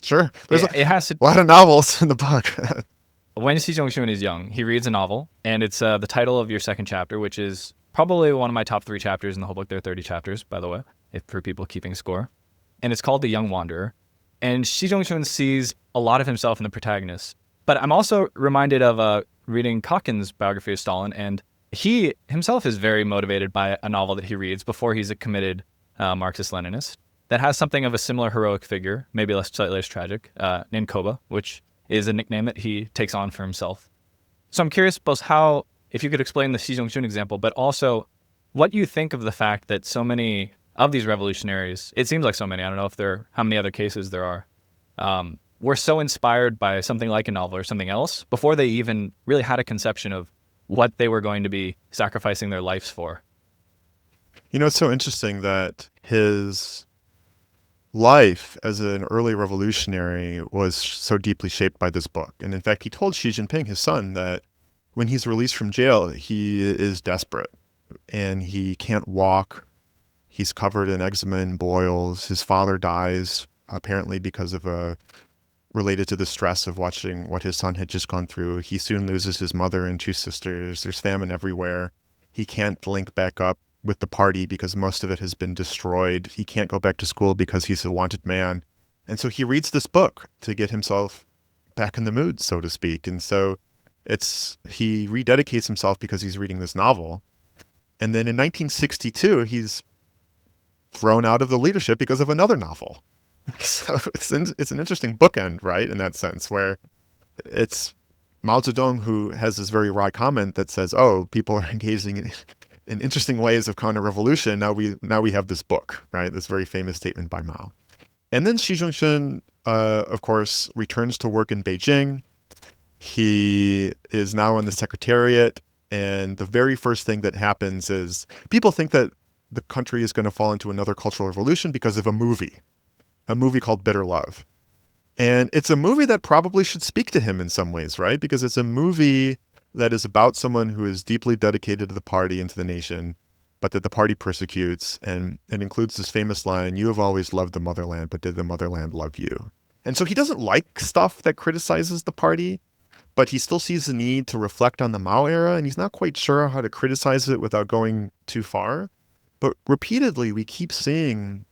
Sure. There's it has to, a lot of novels in the book. when Xi Zhongxun is young, he reads a novel, and it's the title of your second chapter, which is probably one of my top 3 chapters in the whole book. There are 30 chapters, by the way, for people keeping score. And it's called The Young Wanderer. And Xi Jinping sees a lot of himself in the protagonist. But I'm also reminded of reading Kotkin's biography of Stalin, and he himself is very motivated by a novel that he reads before he's a committed Marxist-Leninist that has something of a similar heroic figure, maybe slightly less tragic, named Koba, which is a nickname that he takes on for himself. So I'm curious, both if you could explain the Xi Jinping example, but also what you think of the fact that so many of these revolutionaries, it seems like so many, I don't know how many other cases there are, were so inspired by something like a novel or something else before they even really had a conception of what they were going to be sacrificing their lives for. It's so interesting that his life as an early revolutionary was so deeply shaped by this book. And in fact, he told Xi Jinping, his son, that when he's released from jail, he is desperate and he can't walk. He's covered in eczema and boils. His father dies, apparently because of related to the stress of watching what his son had just gone through. He soon loses his mother and 2 sisters. There's famine everywhere. He can't link back up with the party because most of it has been destroyed. He can't go back to school because he's a wanted man. And so he reads this book to get himself back in the mood, so to speak. And so he rededicates himself because he's reading this novel. And then in 1962, he's thrown out of the leadership because of another novel. So it's an interesting bookend, right, in that sense, where it's Mao Zedong who has this very wry comment that says, oh, people are engaging in interesting ways of counter-revolution. Now we have this book, right, this very famous statement by Mao. And then Xi Jinping, of course, returns to work in Beijing. He is now in the Secretariat, and the very first thing that happens is people think that the country is going to fall into another cultural revolution because of a movie called Bitter Love. And it's a movie that probably should speak to him in some ways, right? Because it's a movie that is about someone who is deeply dedicated to the party and to the nation, but that the party persecutes. And it includes this famous line, "You have always loved the motherland, but did the motherland love you?" And so he doesn't like stuff that criticizes the party, but he still sees the need to reflect on the Mao era, and he's not quite sure how to criticize it without going too far. But repeatedly, we keep seeing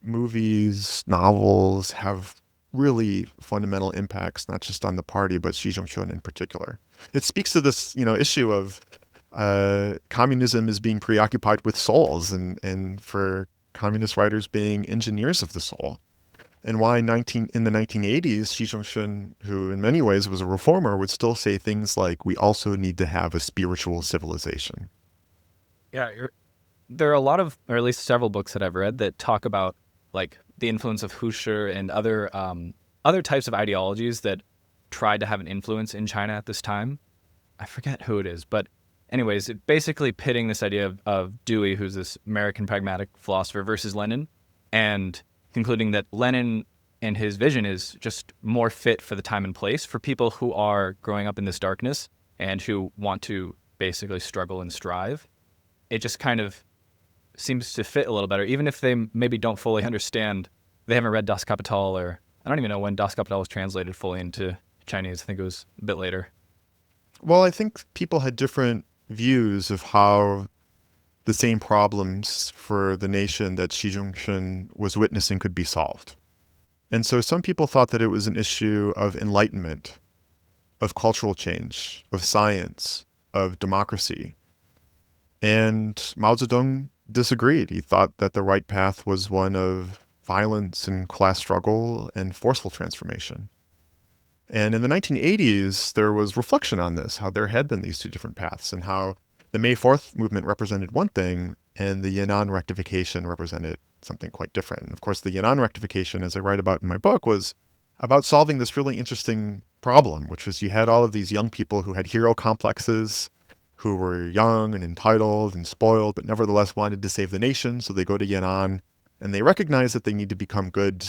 movies, novels have really fundamental impacts, not just on the party, but Xi Jinping in particular. It speaks to this, issue of communism is being preoccupied with souls and for communist writers being engineers of the soul. And why in the 1980s, Xi Jinping, who in many ways was a reformer, would still say things like, we also need to have a spiritual civilization. Yeah, there are a lot of, or at least several books that I've read that talk about like the influence of Husserl and other types of ideologies that tried to have an influence in China at this time. I forget who it is, but anyways, it basically pitting this idea of Dewey, who's this American pragmatic philosopher, versus Lenin, and concluding that Lenin and his vision is just more fit for the time and place for people who are growing up in this darkness and who want to basically struggle and strive. It just kind of seems to fit a little better, even if they maybe don't fully understand. They haven't read Das Kapital, or I don't even know when Das Kapital was translated fully into Chinese. I think it was a bit later. Well, I think people had different views of how the same problems for the nation that Xi Jinping was witnessing could be solved. And so some people thought that it was an issue of enlightenment, of cultural change, of science, of democracy. And Mao Zedong disagreed. He thought that the right path was one of violence and class struggle and forceful transformation. And in the 1980s, there was reflection on this, how there had been these two different paths and how the May 4th movement represented one thing and the Yan'an rectification represented something quite different. And of course, the Yan'an rectification, as I write about in my book, was about solving this really interesting problem, which was you had all of these young people who had hero complexes, who were young and entitled and spoiled, but nevertheless wanted to save the nation. So they go to Yan'an and they recognize that they need to become good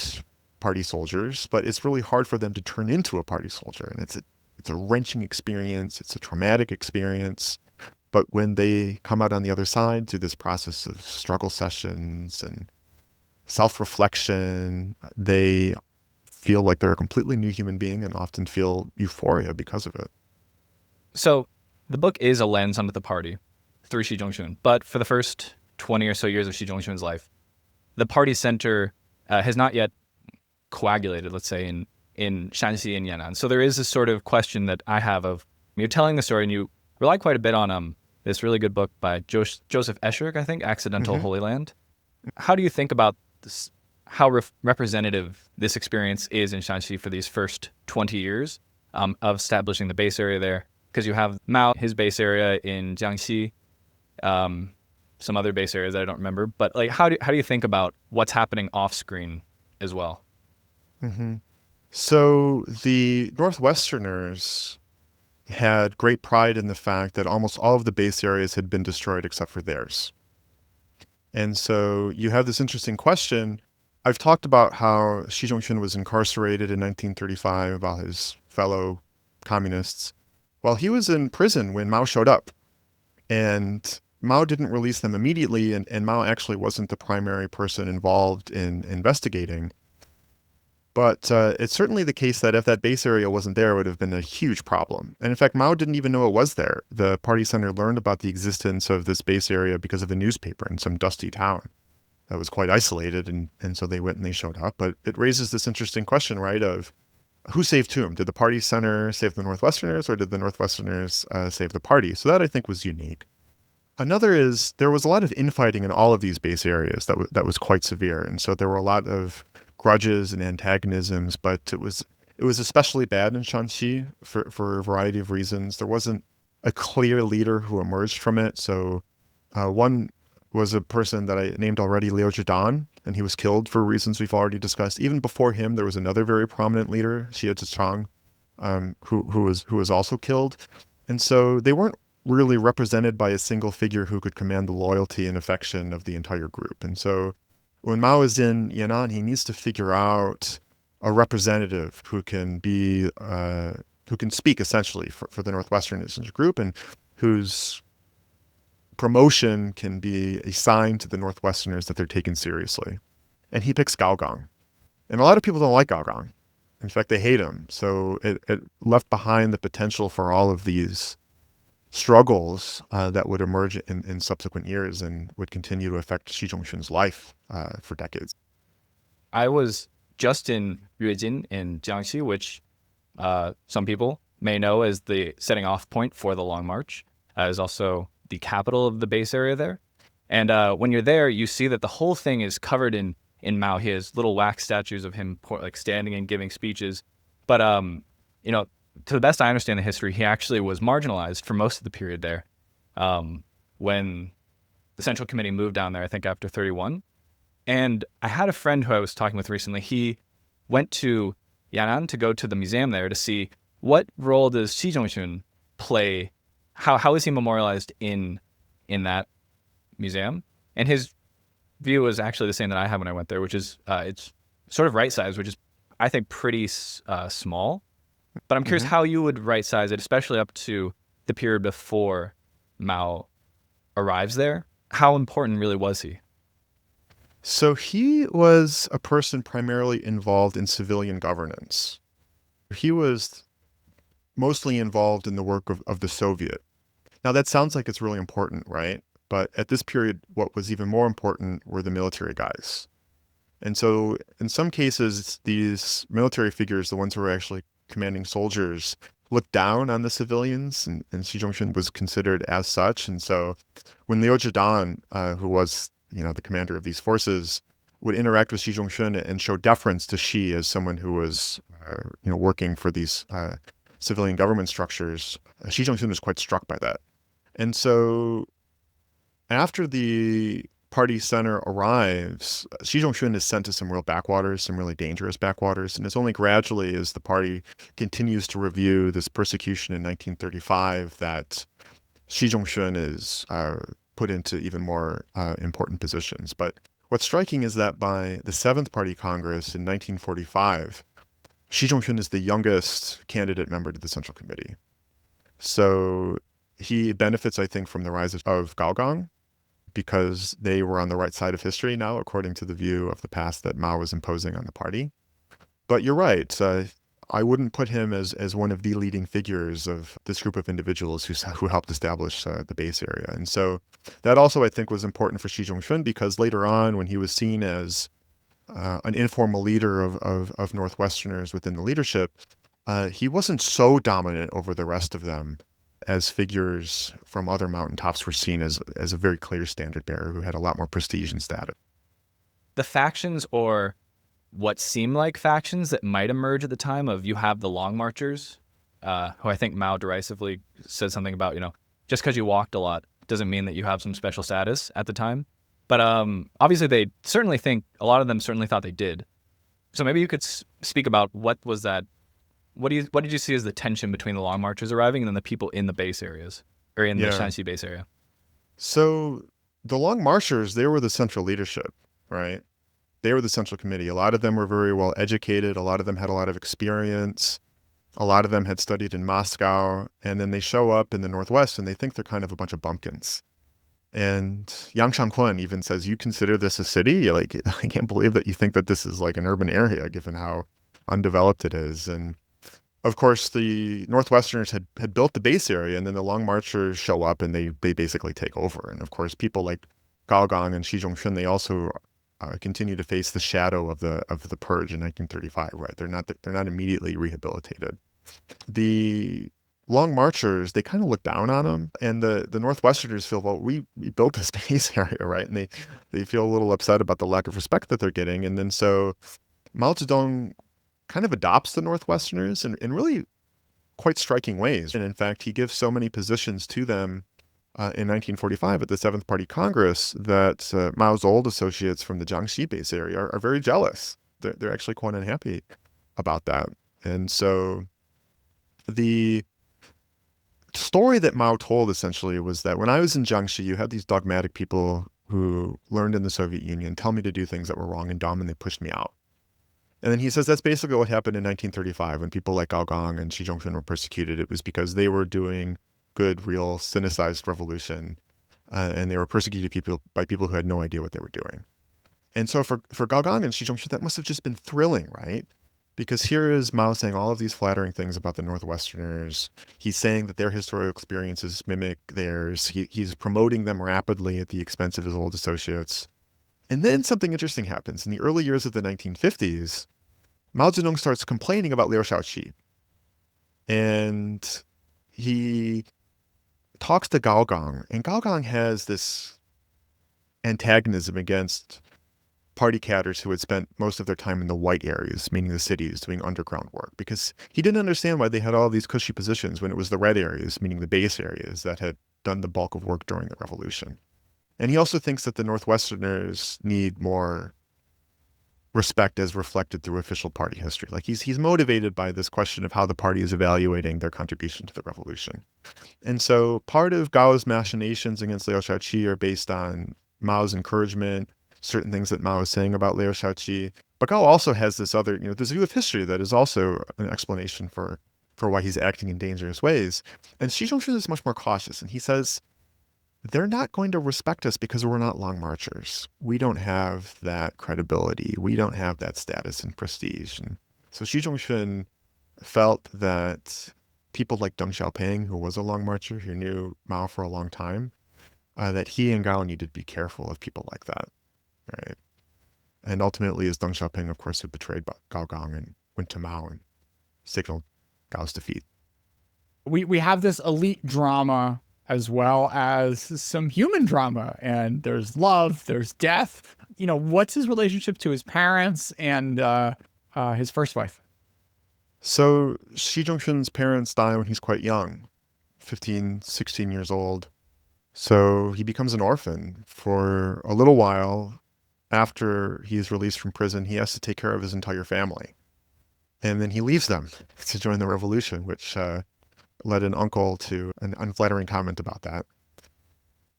party soldiers, but it's really hard for them to turn into a party soldier. And it's a wrenching experience. It's a traumatic experience. But when they come out on the other side through this process of struggle sessions and self-reflection, they feel like they're a completely new human being and often feel euphoria because of it. So the book is a lens onto the party through Xi Jinping, but for the first 20 or so years of Xi Jinping's life, the party center has not yet coagulated, let's say, in Shanxi and Yan'an. So there is this sort of question that I have of, you're telling the story and you rely quite a bit on this really good book by Joseph Escherich, I think, Accidental Holy Land. How do you think about this, how representative this experience is in Shanxi for these first 20 years of establishing the base area there? Because you have Mao, his base area in Jiangxi, some other base areas that I don't remember. But like, how do you think about what's happening off screen as well? So the Northwesterners had great pride in the fact that almost all of the base areas had been destroyed except for theirs. And so you have this interesting question. I've talked about how Xi Jinping was incarcerated in 1935 while his fellow communists. Well, he was in prison when Mao showed up. And Mao didn't release them immediately, and Mao actually wasn't the primary person involved in investigating. But it's certainly the case that if that base area wasn't there, it would have been a huge problem. And in fact, Mao didn't even know it was there. The party center learned about the existence of this base area because of a newspaper in some dusty town that was quite isolated. And so they went and they showed up. But it raises this interesting question, right, of who saved whom? Did the party center save the Northwesterners, or did the Northwesterners save the party? So that, I think, was unique. Another is there was a lot of infighting in all of these base areas that was quite severe. And so there were a lot of grudges and antagonisms, but it was especially bad in Shanxi for a variety of reasons. There wasn't a clear leader who emerged from it. So one was a person that I named already, Liu Zhidan, and he was killed for reasons we've already discussed. Even before him, there was another very prominent leader, Xie Zhichang, who was also killed. And so they weren't really represented by a single figure who could command the loyalty and affection of the entire group. And so when Mao is in Yan'an, he needs to figure out a representative who can speak essentially for the Northwesterners group, and whose promotion can be a sign to the Northwesterners that they're taken seriously. And he picks Gao Gang. And a lot of people don't like Gao Gang. In fact, they hate him. So it left behind the potential for all of these struggles that would emerge in subsequent years and would continue to affect Xi Jinping's life for decades. I was just in Yuejin in Jiangxi, which some people may know as the setting off point for the Long March. Is also the capital of the base area there. And when you're there, you see that the whole thing is covered in Mao. He has little wax statues of him like standing and giving speeches. But to the best I understand the history, he actually was marginalized for most of the period there. When the Central Committee moved down there, I think after 31. And I had a friend who I was talking with recently. He went to Yan'an to go to the museum there to see what role does Xi Jinping play. How is he memorialized in that museum? And his view was actually the same that I had when I went there, which is it's sort of right size, which is, I think, pretty small. But I'm curious how you would right size it, especially up to the period before Mao arrives there. How important really was he? So he was a person primarily involved in civilian governance. He was mostly involved in the work of the Soviet. Now, that sounds like it's really important, right? But at this period, what was even more important were the military guys. And so in some cases, these military figures, the ones who were actually commanding soldiers, looked down on the civilians, and Xi Jinping was considered as such. And so when Liu Zhidan, who was, the commander of these forces, would interact with Xi Jinping and show deference to Xi as someone who was, working for these civilian government structures, Xi Jinping was quite struck by that. And so after the party center arrives, Xi Jinping is sent to some real backwaters, some really dangerous backwaters. And it's only gradually as the party continues to review this persecution in 1935 that Xi Jinping is put into even more important positions. But what's striking is that by the 7th Party Congress in 1945, Xi Jinping is the youngest candidate member to the Central Committee. So he benefits, I think, from the rise of Gaogang, because they were on the right side of history now, according to the view of the past that Mao was imposing on the party. But you're right. I wouldn't put him as one of the leading figures of this group of individuals who helped establish the base area. And so that also, I think, was important for Xi Jinping, because later on, when he was seen as an informal leader of Northwesterners within the leadership, he wasn't so dominant over the rest of them as figures from other mountaintops were seen as a very clear standard bearer who had a lot more prestige and status. The factions, or what seemed like factions that might emerge at the time, of you have the Long Marchers, who I think Mao derisively said something about, just because you walked a lot doesn't mean that you have some special status at the time. But obviously they certainly think, a lot of them certainly thought they did. So maybe you could speak about what was that. What did you see as the tension between the Long Marchers arriving and then the people in the base areas, or in the Shanxi base area? So the Long Marchers, they were the central leadership, right? They were the central committee. A lot of them were very well educated. A lot of them had a lot of experience. A lot of them had studied in Moscow. And then they show up in the Northwest and they think they're kind of a bunch of bumpkins. And Yang Shangquan even says, "You consider this a city? Like, I can't believe that you think that this is like an urban area, given how undeveloped it is." And of course, the Northwesterners had built the base area, and then the Long Marchers show up and they basically take over. And of course, people like Gaogang and Xi Jinping, they also continue to face the shadow of the purge in 1935. Right? They're not immediately rehabilitated. The Long Marchers, they kind of look down on them, and the Northwesterners feel, well, we built this base area, right? And they feel a little upset about the lack of respect that they're getting. And then so Mao Zedong kind of adopts the Northwesterners in really quite striking ways. And in fact, he gives so many positions to them in 1945 at the 7th Party Congress that Mao's old associates from the Jiangxi base area are very jealous. They're actually quite unhappy about that. And so the story that Mao told essentially was that when I was in Jiangxi, you had these dogmatic people who learned in the Soviet Union tell me to do things that were wrong and dumb, and they pushed me out. And then he says that's basically what happened in 1935 when people like Gaogang and Xi Jinping were persecuted. It was because they were doing good, real, cynicized revolution, and they were persecuted by people who had no idea what they were doing. And so for Gaogang and Xi Jinping, that must have just been thrilling, right? Because here is Mao saying all of these flattering things about the Northwesterners. He's saying that their historical experiences mimic theirs. He's promoting them rapidly at the expense of his old associates. And then something interesting happens. In the early years of the 1950s, Mao Zedong starts complaining about Liu Shaoqi. And he talks to Gaogang, and Gaogang has this antagonism against party cadres who had spent most of their time in the white areas, meaning the cities, doing underground work, because he didn't understand why they had all these cushy positions when it was the red areas, meaning the base areas, that had done the bulk of work during the revolution. And he also thinks that the Northwesterners need more respect as reflected through official party history. Like he's motivated by this question of how the party is evaluating their contribution to the revolution. And so part of Gao's machinations against Liu Shaoqi are based on Mao's encouragement, certain things that Mao is saying about Liu Shaoqi. But Gao also has this other, this view of history that is also an explanation for for why he's acting in dangerous ways. And Xi Jinping is much more cautious, and he says, they're not going to respect us because we're not long marchers. We don't have that credibility. We don't have that status and prestige. And so Xi Jinping felt that people like Deng Xiaoping, who was a long marcher, who knew Mao for a long time, that he and Gao needed to be careful of people like that, right? And ultimately, is Deng Xiaoping, of course, who betrayed Gao Gang and went to Mao and signaled Gao's defeat. We have this elite drama as well as some human drama, and there's love, there's death. What's his relationship to his parents and his first wife? So Xi Jinping's parents die when he's quite young, 15, 16 years old. So he becomes an orphan for a little while. After he's released from prison, he has to take care of his entire family. And then he leaves them to join the revolution, which led an uncle to an unflattering comment about that.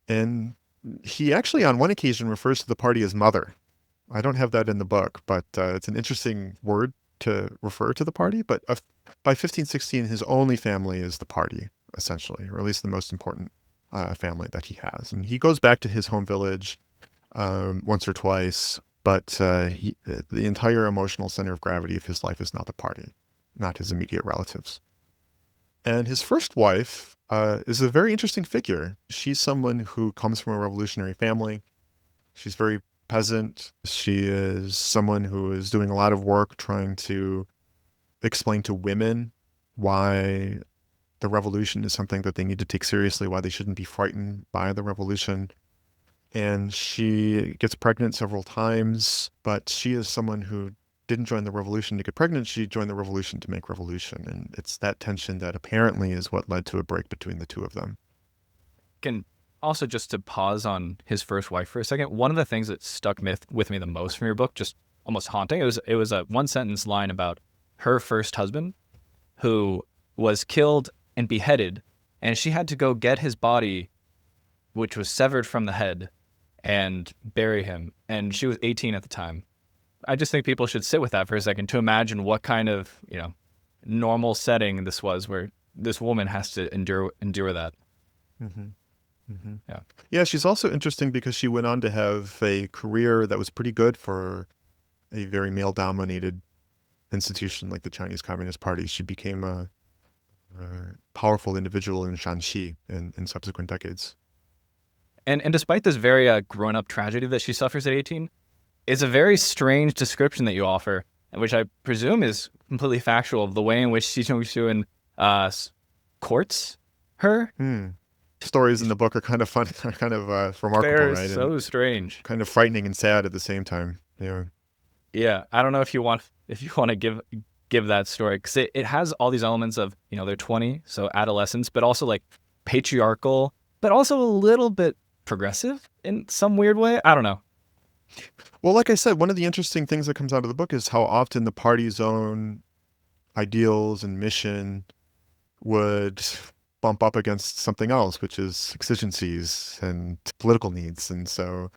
And he actually, on one occasion, refers to the party as mother. I don't have that in the book, but it's an interesting word to refer to the party. But by 15, 16, his only family is the party, essentially, or at least the most important family that he has. And he goes back to his home village once or twice, but the entire emotional center of gravity of his life is not the party, not his immediate relatives. And his first wife is a very interesting figure. She's someone who comes from a revolutionary family. She's very peasant. She is someone who is doing a lot of work trying to explain to women why the revolution is something that they need to take seriously, why they shouldn't be frightened by the revolution. And she gets pregnant several times, but she is someone who didn't join the revolution to get pregnant. She joined the revolution to make revolution. And it's that tension that apparently is what led to a break between the two of them. Can also, just to pause on his first wife for a second, one of the things that stuck with me the most from your book, just almost haunting, it was a one sentence line about her first husband who was killed and beheaded, and she had to go get his body, which was severed from the head, and bury him. And she was 18 at the time. I just think people should sit with that for a second to imagine what kind of, normal setting this was where this woman has to endure that. Mm-hmm. Mm-hmm. Yeah. Yeah, she's also interesting because she went on to have a career that was pretty good for a very male-dominated institution like the Chinese Communist Party. She became a powerful individual in Shanxi in subsequent decades. And despite this very grown-up tragedy that she suffers at 18, it's a very strange description that you offer, which I presume is completely factual, of the way in which Xi Zhongxun courts her. Stories in the book are kind of fun, are kind of remarkable, They're right? so and strange, kind of frightening and sad at the same time. Yeah. Yeah, I don't know if you want to give that story, because it has all these elements of, they're 20, so adolescence, but also like patriarchal, but also a little bit progressive in some weird way. I don't know. Well, like I said, one of the interesting things that comes out of the book is how often the party's own ideals and mission would bump up against something else, which is exigencies and political needs. And so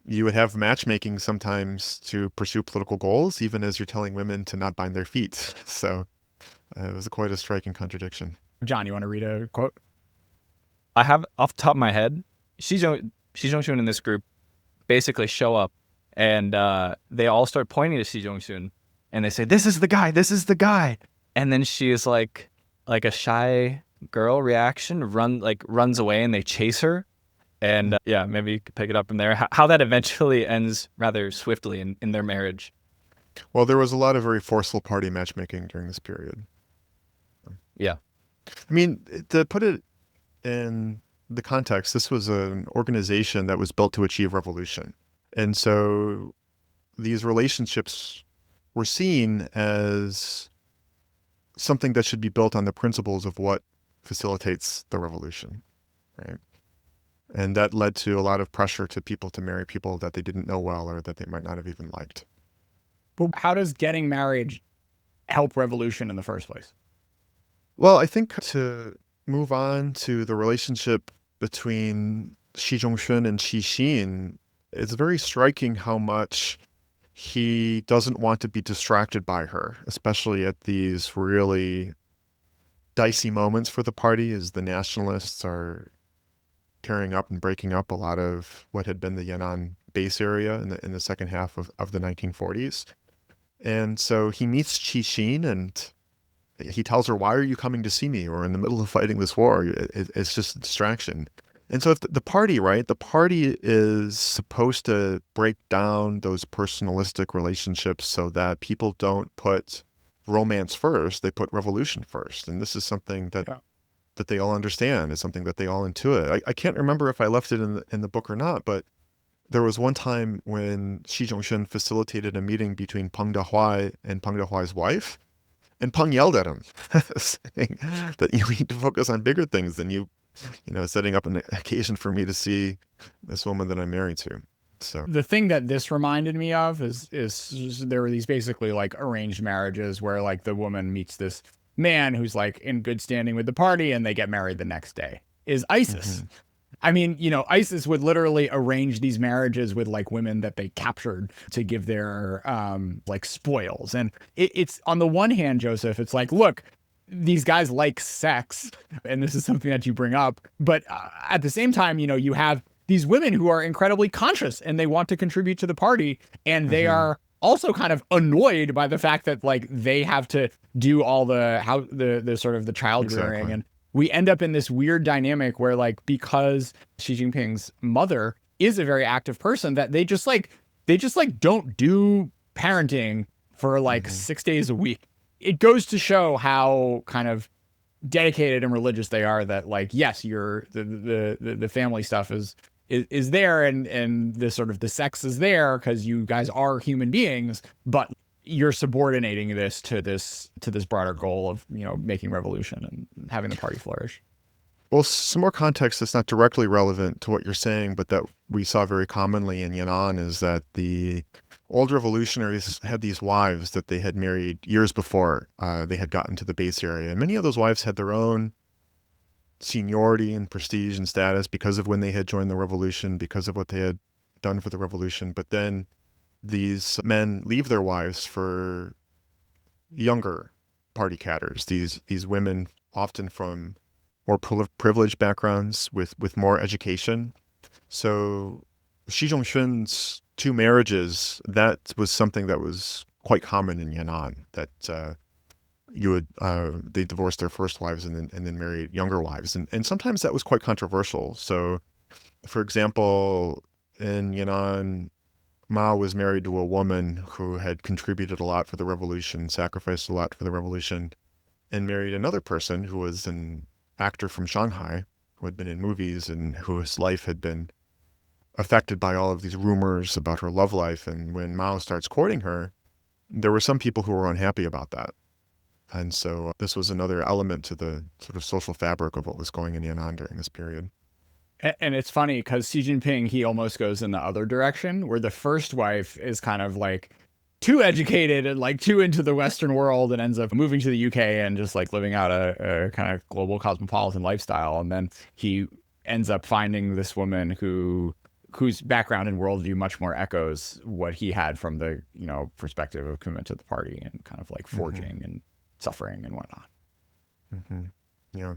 you would have matchmaking sometimes to pursue political goals, even as you're telling women to not bind their feet. So it was quite a striking contradiction. John, you want to read a quote? I have off the top of my head, Xi Zhongxun in this group basically show up, and they all start pointing to Xi Zhongxun, and they say, "This is the guy, this is the guy." And then she is like a shy girl reaction, runs away, and they chase her. And maybe you could pick it up from there. How that eventually ends rather swiftly in their marriage. Well, there was a lot of very forceful party matchmaking during this period. Yeah. I mean, to put it in the context, this was an organization that was built to achieve revolution. And so these relationships were seen as something that should be built on the principles of what facilitates the revolution, right? And that led to a lot of pressure to people to marry people that they didn't know well or that they might not have even liked. But how does getting married help revolution in the first place? Well, I think to move on to the relationship between Xi Zhongxun and Xi Xin, it's very striking how much he doesn't want to be distracted by her, especially at these really dicey moments for the party as the nationalists are tearing up and breaking up a lot of what had been the Yan'an base area in the second half of the 1940s. And so he meets Qi Xin and he tells her, "Why are you coming to see me? We're in the middle of fighting this war. It's just a distraction." And so if the party, right, the party is supposed to break down those personalistic relationships so that people don't put romance first, they put revolution first. And this is something that they all understand. It's something that they all intuit. I can't remember if I left it in the book or not, but there was one time when Xi Zhongxun facilitated a meeting between Peng Dehuai and Peng Dehuai's wife, and Peng yelled at him, saying that you need to focus on bigger things than setting up an occasion for me to see this woman that I'm married to. So the thing that this reminded me of is there were these basically like arranged marriages where like the woman meets this man who's like in good standing with the party and they get married the next day. Is ISIS. Mhm. I mean, ISIS would literally arrange these marriages with like women that they captured to give their like spoils. And it's on the one hand, Joseph, it's like, look, these guys like sex, and this is something that you bring up. But at the same time, you have these women who are incredibly conscious and they want to contribute to the party. And they are also kind of annoyed by the fact that like they have to do all the sort of the child rearing. Exactly. And we end up in this weird dynamic where like, because Xi Jinping's mother is a very active person, that they just don't do parenting for like 6 days a week. It goes to show how kind of dedicated and religious they are, that like, yes, you're the family stuff is there, and the sort of the sex is there because you guys are human beings, but you're subordinating this to this broader goal of making revolution and having the party flourish. Well, some more context that's not directly relevant to what you're saying, but that we saw very commonly in Yan'an is that the old revolutionaries had these wives that they had married years before they had gotten to the base area. And many of those wives had their own seniority and prestige and status because of when they had joined the revolution, because of what they had done for the revolution. But then these men leave their wives for younger party cadders, these women often from more privileged backgrounds with more education. So Xi Zhongxun's 2 marriages, that was something that was quite common in Yan'an, that they divorced their first wives and then married younger wives. And sometimes that was quite controversial. So for example, in Yan'an, Mao was married to a woman who had contributed a lot for the revolution, sacrificed a lot for the revolution, and married another person who was an actor from Shanghai who had been in movies and whose life had been affected by all of these rumors about her love life. And when Mao starts courting her, there were some people who were unhappy about that. And so this was another element to the sort of social fabric of what was going in Yan'an during this period. And it's funny because Xi Jinping, he almost goes in the other direction, where the first wife is kind of like too educated and like too into the Western world and ends up moving to the UK and just like living out a kind of global cosmopolitan lifestyle. And then he ends up finding this woman whose background and worldview much more echoes what he had from the perspective of commitment to the party and kind of like forging and suffering and whatnot. Yeah.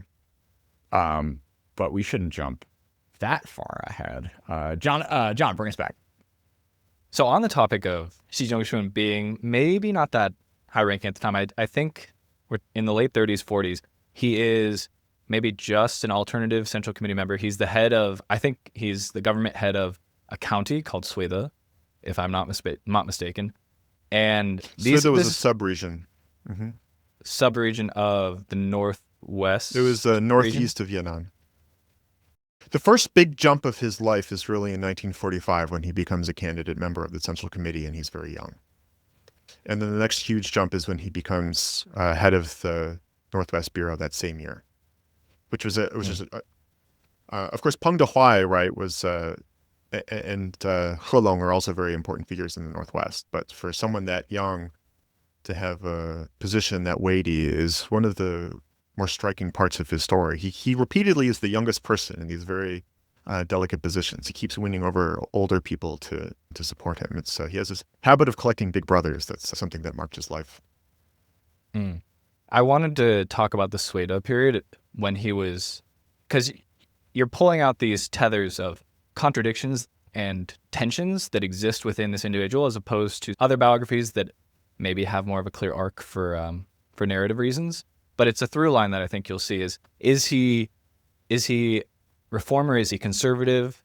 But we shouldn't jump that far ahead. John, bring us back. So on the topic of Xi Jinping being maybe not that high ranking at the time, I think we're in the late 30s, 40s. He is maybe just an alternative central committee member. He's the head of, I think he's the government head of a county called Suida, if I'm not mistaken. And Suida was a sub-region. Sub-region of the northwest. It was northeast of Yan'an. The first big jump of his life is really in 1945 when he becomes a candidate member of the Central Committee and he's very young. And then the next huge jump is when he becomes head of the Northwest Bureau that same year, of course, Peng Dehuai, right, was and He Long are also very important figures in the Northwest. But for someone that young to have a position that weighty is one of the more striking parts of his story. He repeatedly is the youngest person in these very delicate positions. He keeps winning over older people to support him. He has this habit of collecting big brothers. That's something that marked his life. I wanted to talk about the Sueda period when he was, because you're pulling out these tethers of contradictions and tensions that exist within this individual, as opposed to other biographies that maybe have more of a clear arc for narrative reasons. But it's a through line that I think you'll see is he reformer? Is he conservative?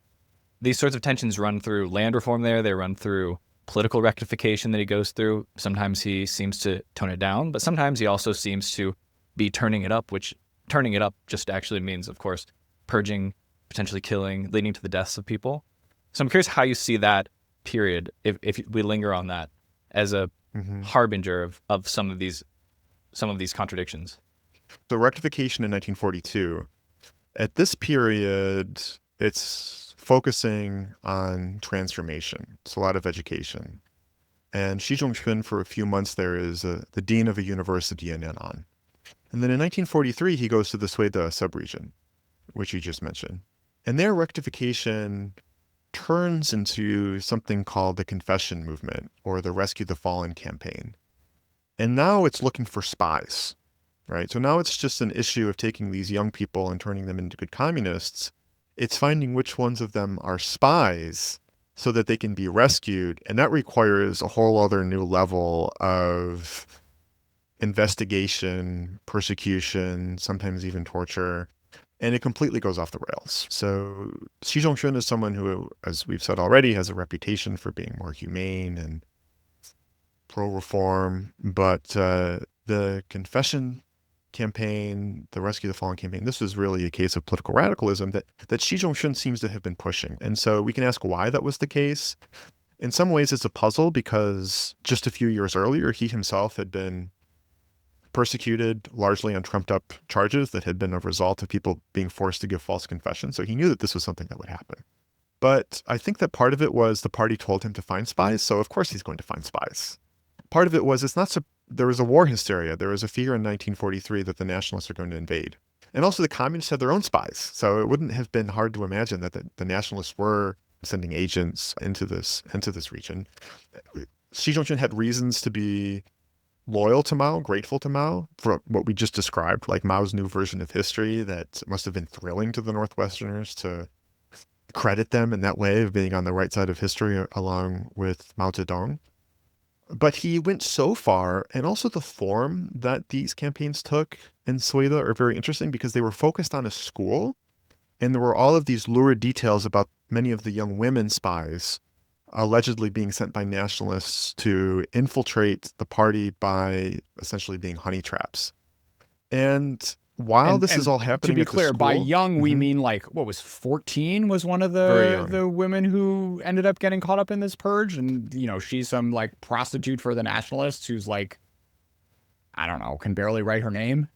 These sorts of tensions run through land reform there. They run through political rectification that he goes through. Sometimes he seems to tone it down, but sometimes he also seems to be turning it up, which turning it up just actually means, of course, purging, potentially killing, leading to the deaths of people. So I'm curious how you see that period, if we linger on that, as a harbinger of some of these contradictions. So rectification in 1942, at this period, it's focusing on transformation. It's a lot of education. And Xi Zhongxun, for a few months there, is the dean of a university in Yan'an. And then in 1943, he goes to the Sueda subregion, which you just mentioned. And their rectification turns into something called the Confession Movement, or the Rescue the Fallen campaign. And now it's looking for spies, right? So now it's just an issue of taking these young people and turning them into good communists. It's finding which ones of them are spies so that they can be rescued. And that requires a whole other new level of investigation, persecution, sometimes even torture. And it completely goes off the rails. So Xi Zhongxun is someone who, as we've said already, has a reputation for being more humane and pro-reform. But the Confession campaign, the Rescue the Fallen campaign, this was really a case of political radicalism that Xi Zhongxun seems to have been pushing. And so we can ask why that was the case. In some ways, it's a puzzle because just a few years earlier, he himself had been persecuted largely on trumped up charges that had been a result of people being forced to give false confessions. So he knew that this was something that would happen. But I think that part of it was the party told him to find spies. So of course he's going to find spies. Part of it was there was a war hysteria. There was a fear in 1943 that the nationalists are going to invade. And also the communists had their own spies. So it wouldn't have been hard to imagine that the nationalists were sending agents into this region. Xi Jinping had reasons to be loyal to Mao, grateful to Mao for what we just described, like Mao's new version of history that must have been thrilling to the Northwesterners to credit them in that way of being on the right side of history along with Mao Zedong. But he went so far, and also the form that these campaigns took in Sueda are very interesting because they were focused on a school, and there were all of these lurid details about many of the young women spies allegedly being sent by nationalists to infiltrate the party by essentially being honey traps. And while this is all happening, to be at the clear, by school, young we mean like what was 14 was one of Very young. the women who ended up getting caught up in this purge, and she's some like prostitute for the nationalists who's like, I don't know, can barely write her name.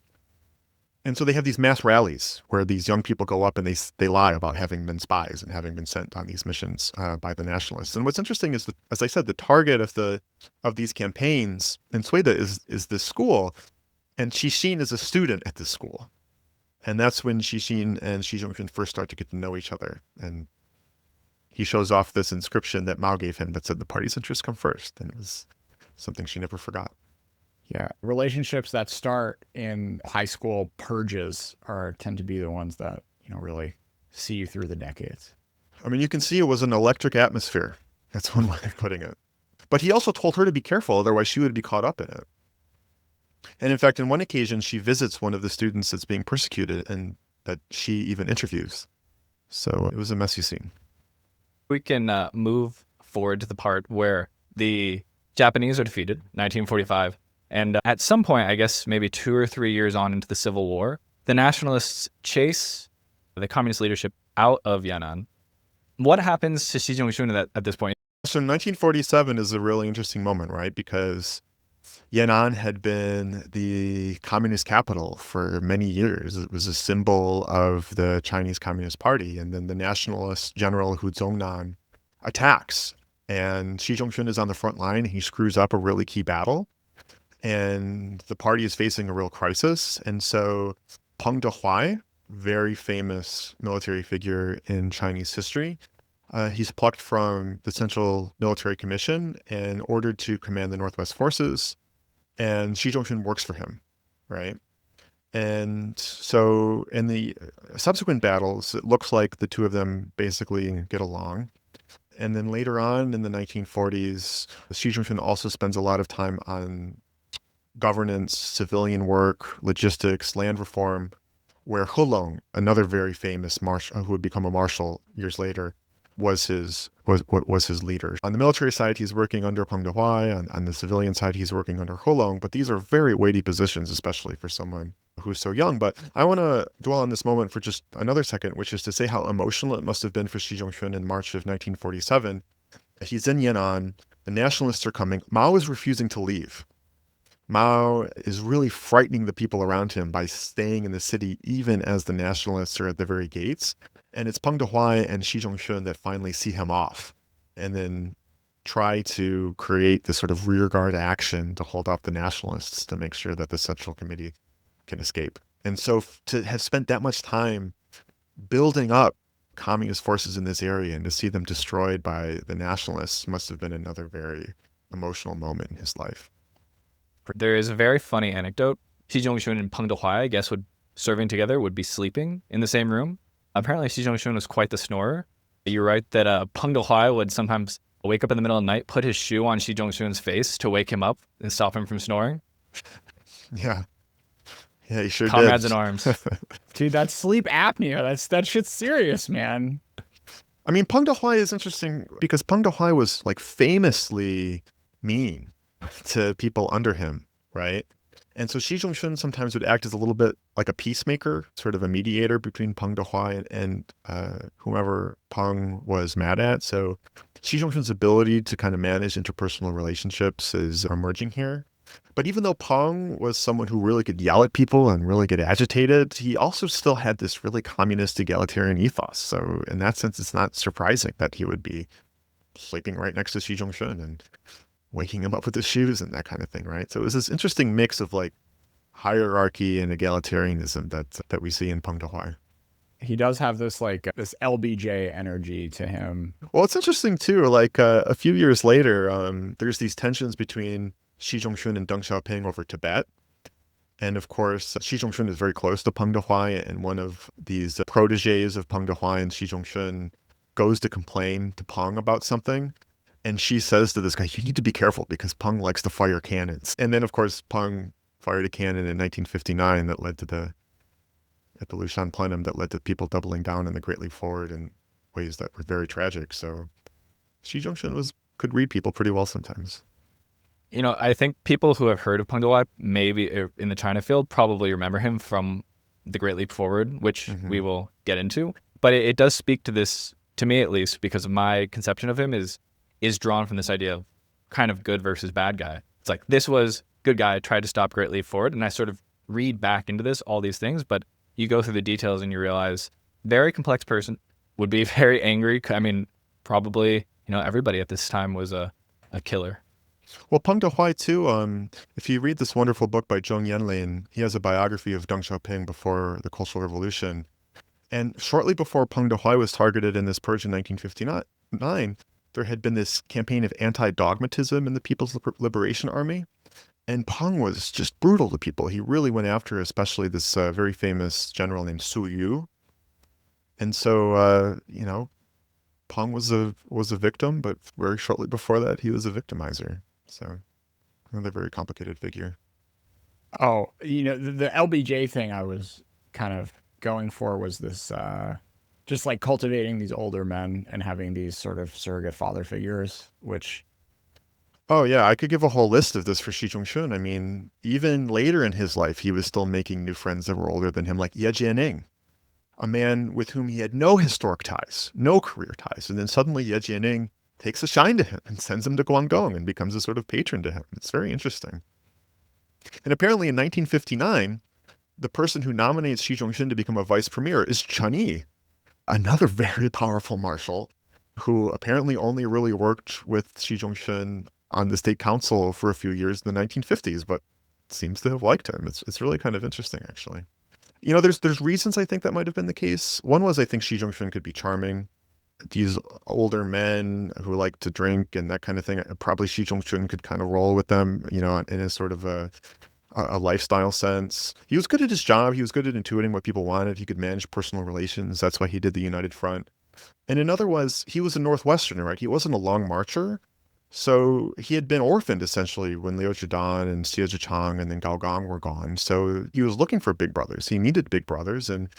And so they have these mass rallies where these young people go up and they lie about having been spies and having been sent on these missions by the nationalists. And what's interesting is that, as I said, the target of these campaigns in Sueda is this school, and Xixin is a student at this school. And that's when Xixin and Xi Jinping first start to get to know each other. And he shows off this inscription that Mao gave him that said the party's interests come first. And it was something she never forgot. Yeah, relationships that start in high school purges tend to be the ones that really see you through the decades. I mean, you can see it was an electric atmosphere. That's one way of putting it. But he also told her to be careful, otherwise she would be caught up in it. And in fact, on one occasion, she visits one of the students that's being persecuted and that she even interviews. So it was a messy scene. We can move forward to the part where the Japanese are defeated, 1945. And at some point, I guess maybe 2 or 3 years on into the Civil War, the nationalists chase the communist leadership out of Yan'an. What happens to Xi Jinping at this point? So 1947 is a really interesting moment, right? Because Yan'an had been the communist capital for many years. It was a symbol of the Chinese Communist Party. And then the nationalist General Hu Zongnan attacks. And Xi Jinping is on the front line. He screws up a really key battle. And the party is facing a real crisis. And so Peng Dehuai, very famous military figure in Chinese history, he's plucked from the Central Military Commission and ordered to command the Northwest Forces. And Xi Jinping works for him. right? And so in the subsequent battles, it looks like the two of them basically get along. And then later on in the 1940s, Xi Jinping also spends a lot of time on governance, civilian work, logistics, land reform, where Hulong, another very famous marshal who would become a marshal years later, was his leader. On the military side, he's working under Peng Dehuai. On the civilian side, he's working under Hulong. But these are very weighty positions, especially for someone who's so young. But I want to dwell on this moment for just another second, which is to say how emotional it must have been for Xi Jinping in March of 1947. He's in Yan'an. The nationalists are coming. Mao is refusing to leave. Mao is really frightening the people around him by staying in the city, even as the nationalists are at the very gates. And it's Peng Dehuai and Xi Jinping that finally see him off and then try to create this sort of rearguard action to hold off the nationalists to make sure that the Central Committee can escape. And so to have spent that much time building up communist forces in this area and to see them destroyed by the nationalists must have been another very emotional moment in his life. There is a very funny anecdote. Xi Jinping and Peng Dehuai, I guess, serving together would be sleeping in the same room. Apparently, Xi Jinping was quite the snorer. You're right that Peng Dehuai would sometimes wake up in the middle of the night, put his shoe on Xi Jinping's face to wake him up and stop him from snoring. Yeah. Yeah, he sure Comrades did. in arms. Dude, that's sleep apnea. That shit's serious, man. I mean, Peng Dehuai is interesting because Peng Dehuai was like famously mean to people under him, right? And so Xi Jinping sometimes would act as a little bit like a peacemaker, sort of a mediator between Peng Dehuai and whomever Peng was mad at. So Xi Jinping's ability to kind of manage interpersonal relationships is emerging here. But even though Peng was someone who really could yell at people and really get agitated, he also still had this really communist egalitarian ethos. So in that sense, it's not surprising that he would be sleeping right next to Xi Jinping and waking him up with his shoes and that kind of thing, right? So it was this interesting mix of like hierarchy and egalitarianism that we see in Peng Dehuai. He does have this this LBJ energy to him. Well, it's interesting too. Like a few years later, there's these tensions between Xi Jinping and Deng Xiaoping over Tibet. And of course, Xi Jinping is very close to Peng Dehuai, and one of these proteges of Peng Dehuai and Xi Jinping goes to complain to Peng about something. And she says to this guy, you need to be careful because Peng likes to fire cannons. And then, of course, Peng fired a cannon in 1959 that led to at the Lushan plenum, that led to people doubling down in the Great Leap Forward in ways that were very tragic. So Xi Jinping could read people pretty well sometimes. You know, I think people who have heard of Peng Dehuai, maybe in the China field, probably remember him from the Great Leap Forward, which we will get into. But it does speak to this, to me at least, because my conception of him is drawn from this idea of kind of good versus bad guy. It's like, this was good guy, tried to stop Great Leap Forward, and I sort of read back into this, all these things, but you go through the details and you realize, very complex person, would be very angry. I mean, probably, everybody at this time was a killer. Well, Peng Dehuai too, if you read this wonderful book by Zheng Yanlin, he has a biography of Deng Xiaoping before the Cultural Revolution. And shortly before Peng Dehuai was targeted in this purge in 1959, there had been this campaign of anti-dogmatism in the People's Liberation Army. And Peng was just brutal to people. He really went after especially this very famous general named Su Yu. And so, Peng was a victim, but very shortly before that, he was a victimizer. So another very complicated figure. Oh, the LBJ thing I was kind of going for was this, just like cultivating these older men and having these sort of surrogate father figures, which... Oh, yeah, I could give a whole list of this for Xi Jinping. I mean, even later in his life, he was still making new friends that were older than him, like Ye Jianing, a man with whom he had no historic ties, no career ties. And then suddenly Ye Jianing takes a shine to him and sends him to Guangdong and becomes a sort of patron to him. It's very interesting. And apparently in 1959, the person who nominates Xi Jinping to become a vice premier is Chen Yi, another very powerful marshal who apparently only really worked with Xi Jinping on the state council for a few years in the 1950s, but seems to have liked him. It's really kind of interesting, actually. There's reasons I think that might have been the case. One was I think Xi Jinping could be charming. These older men who like to drink and that kind of thing, probably Xi Jinping could kind of roll with them, in a sort of a a lifestyle sense. He was good at his job. He was good at intuiting what people wanted. He could manage personal relations. That's why he did the United Front. And another was he was a Northwesterner, right? He wasn't a long marcher. So he had been orphaned essentially when Liu Zhidan and Xie Zhichang and then Gao Gang were gone. So he was looking for big brothers. He needed big brothers. And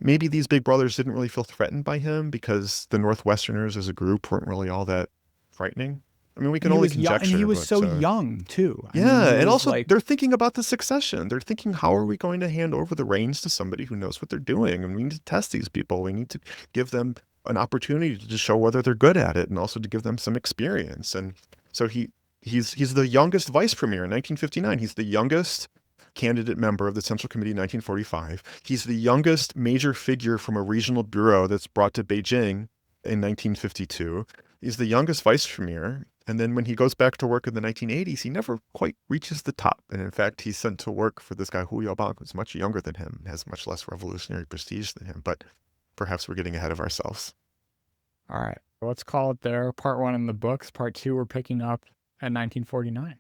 maybe these big brothers didn't really feel threatened by him because the Northwesterners as a group weren't really all that frightening. I mean, we can only conjecture. And he was but, so young, too. I mean, yeah, he and was also like, they're thinking about the succession. They're thinking, how are we going to hand over the reins to somebody who knows what they're doing? And we need to test these people. We need to give them an opportunity to just show whether they're good at it and also to give them some experience. And so he's the youngest vice premier in 1959. He's the youngest candidate member of the Central Committee in 1945. He's the youngest major figure from a regional bureau that's brought to Beijing in 1952. He's the youngest vice premier. And then when he goes back to work in the 1980s, he never quite reaches the top. And in fact, he's sent to work for this guy, Hu Yaobang, who's much younger than him, has much less revolutionary prestige than him. But perhaps we're getting ahead of ourselves. All right. Let's call it there. Part 1 in the books. Part 2, we're picking up at 1949.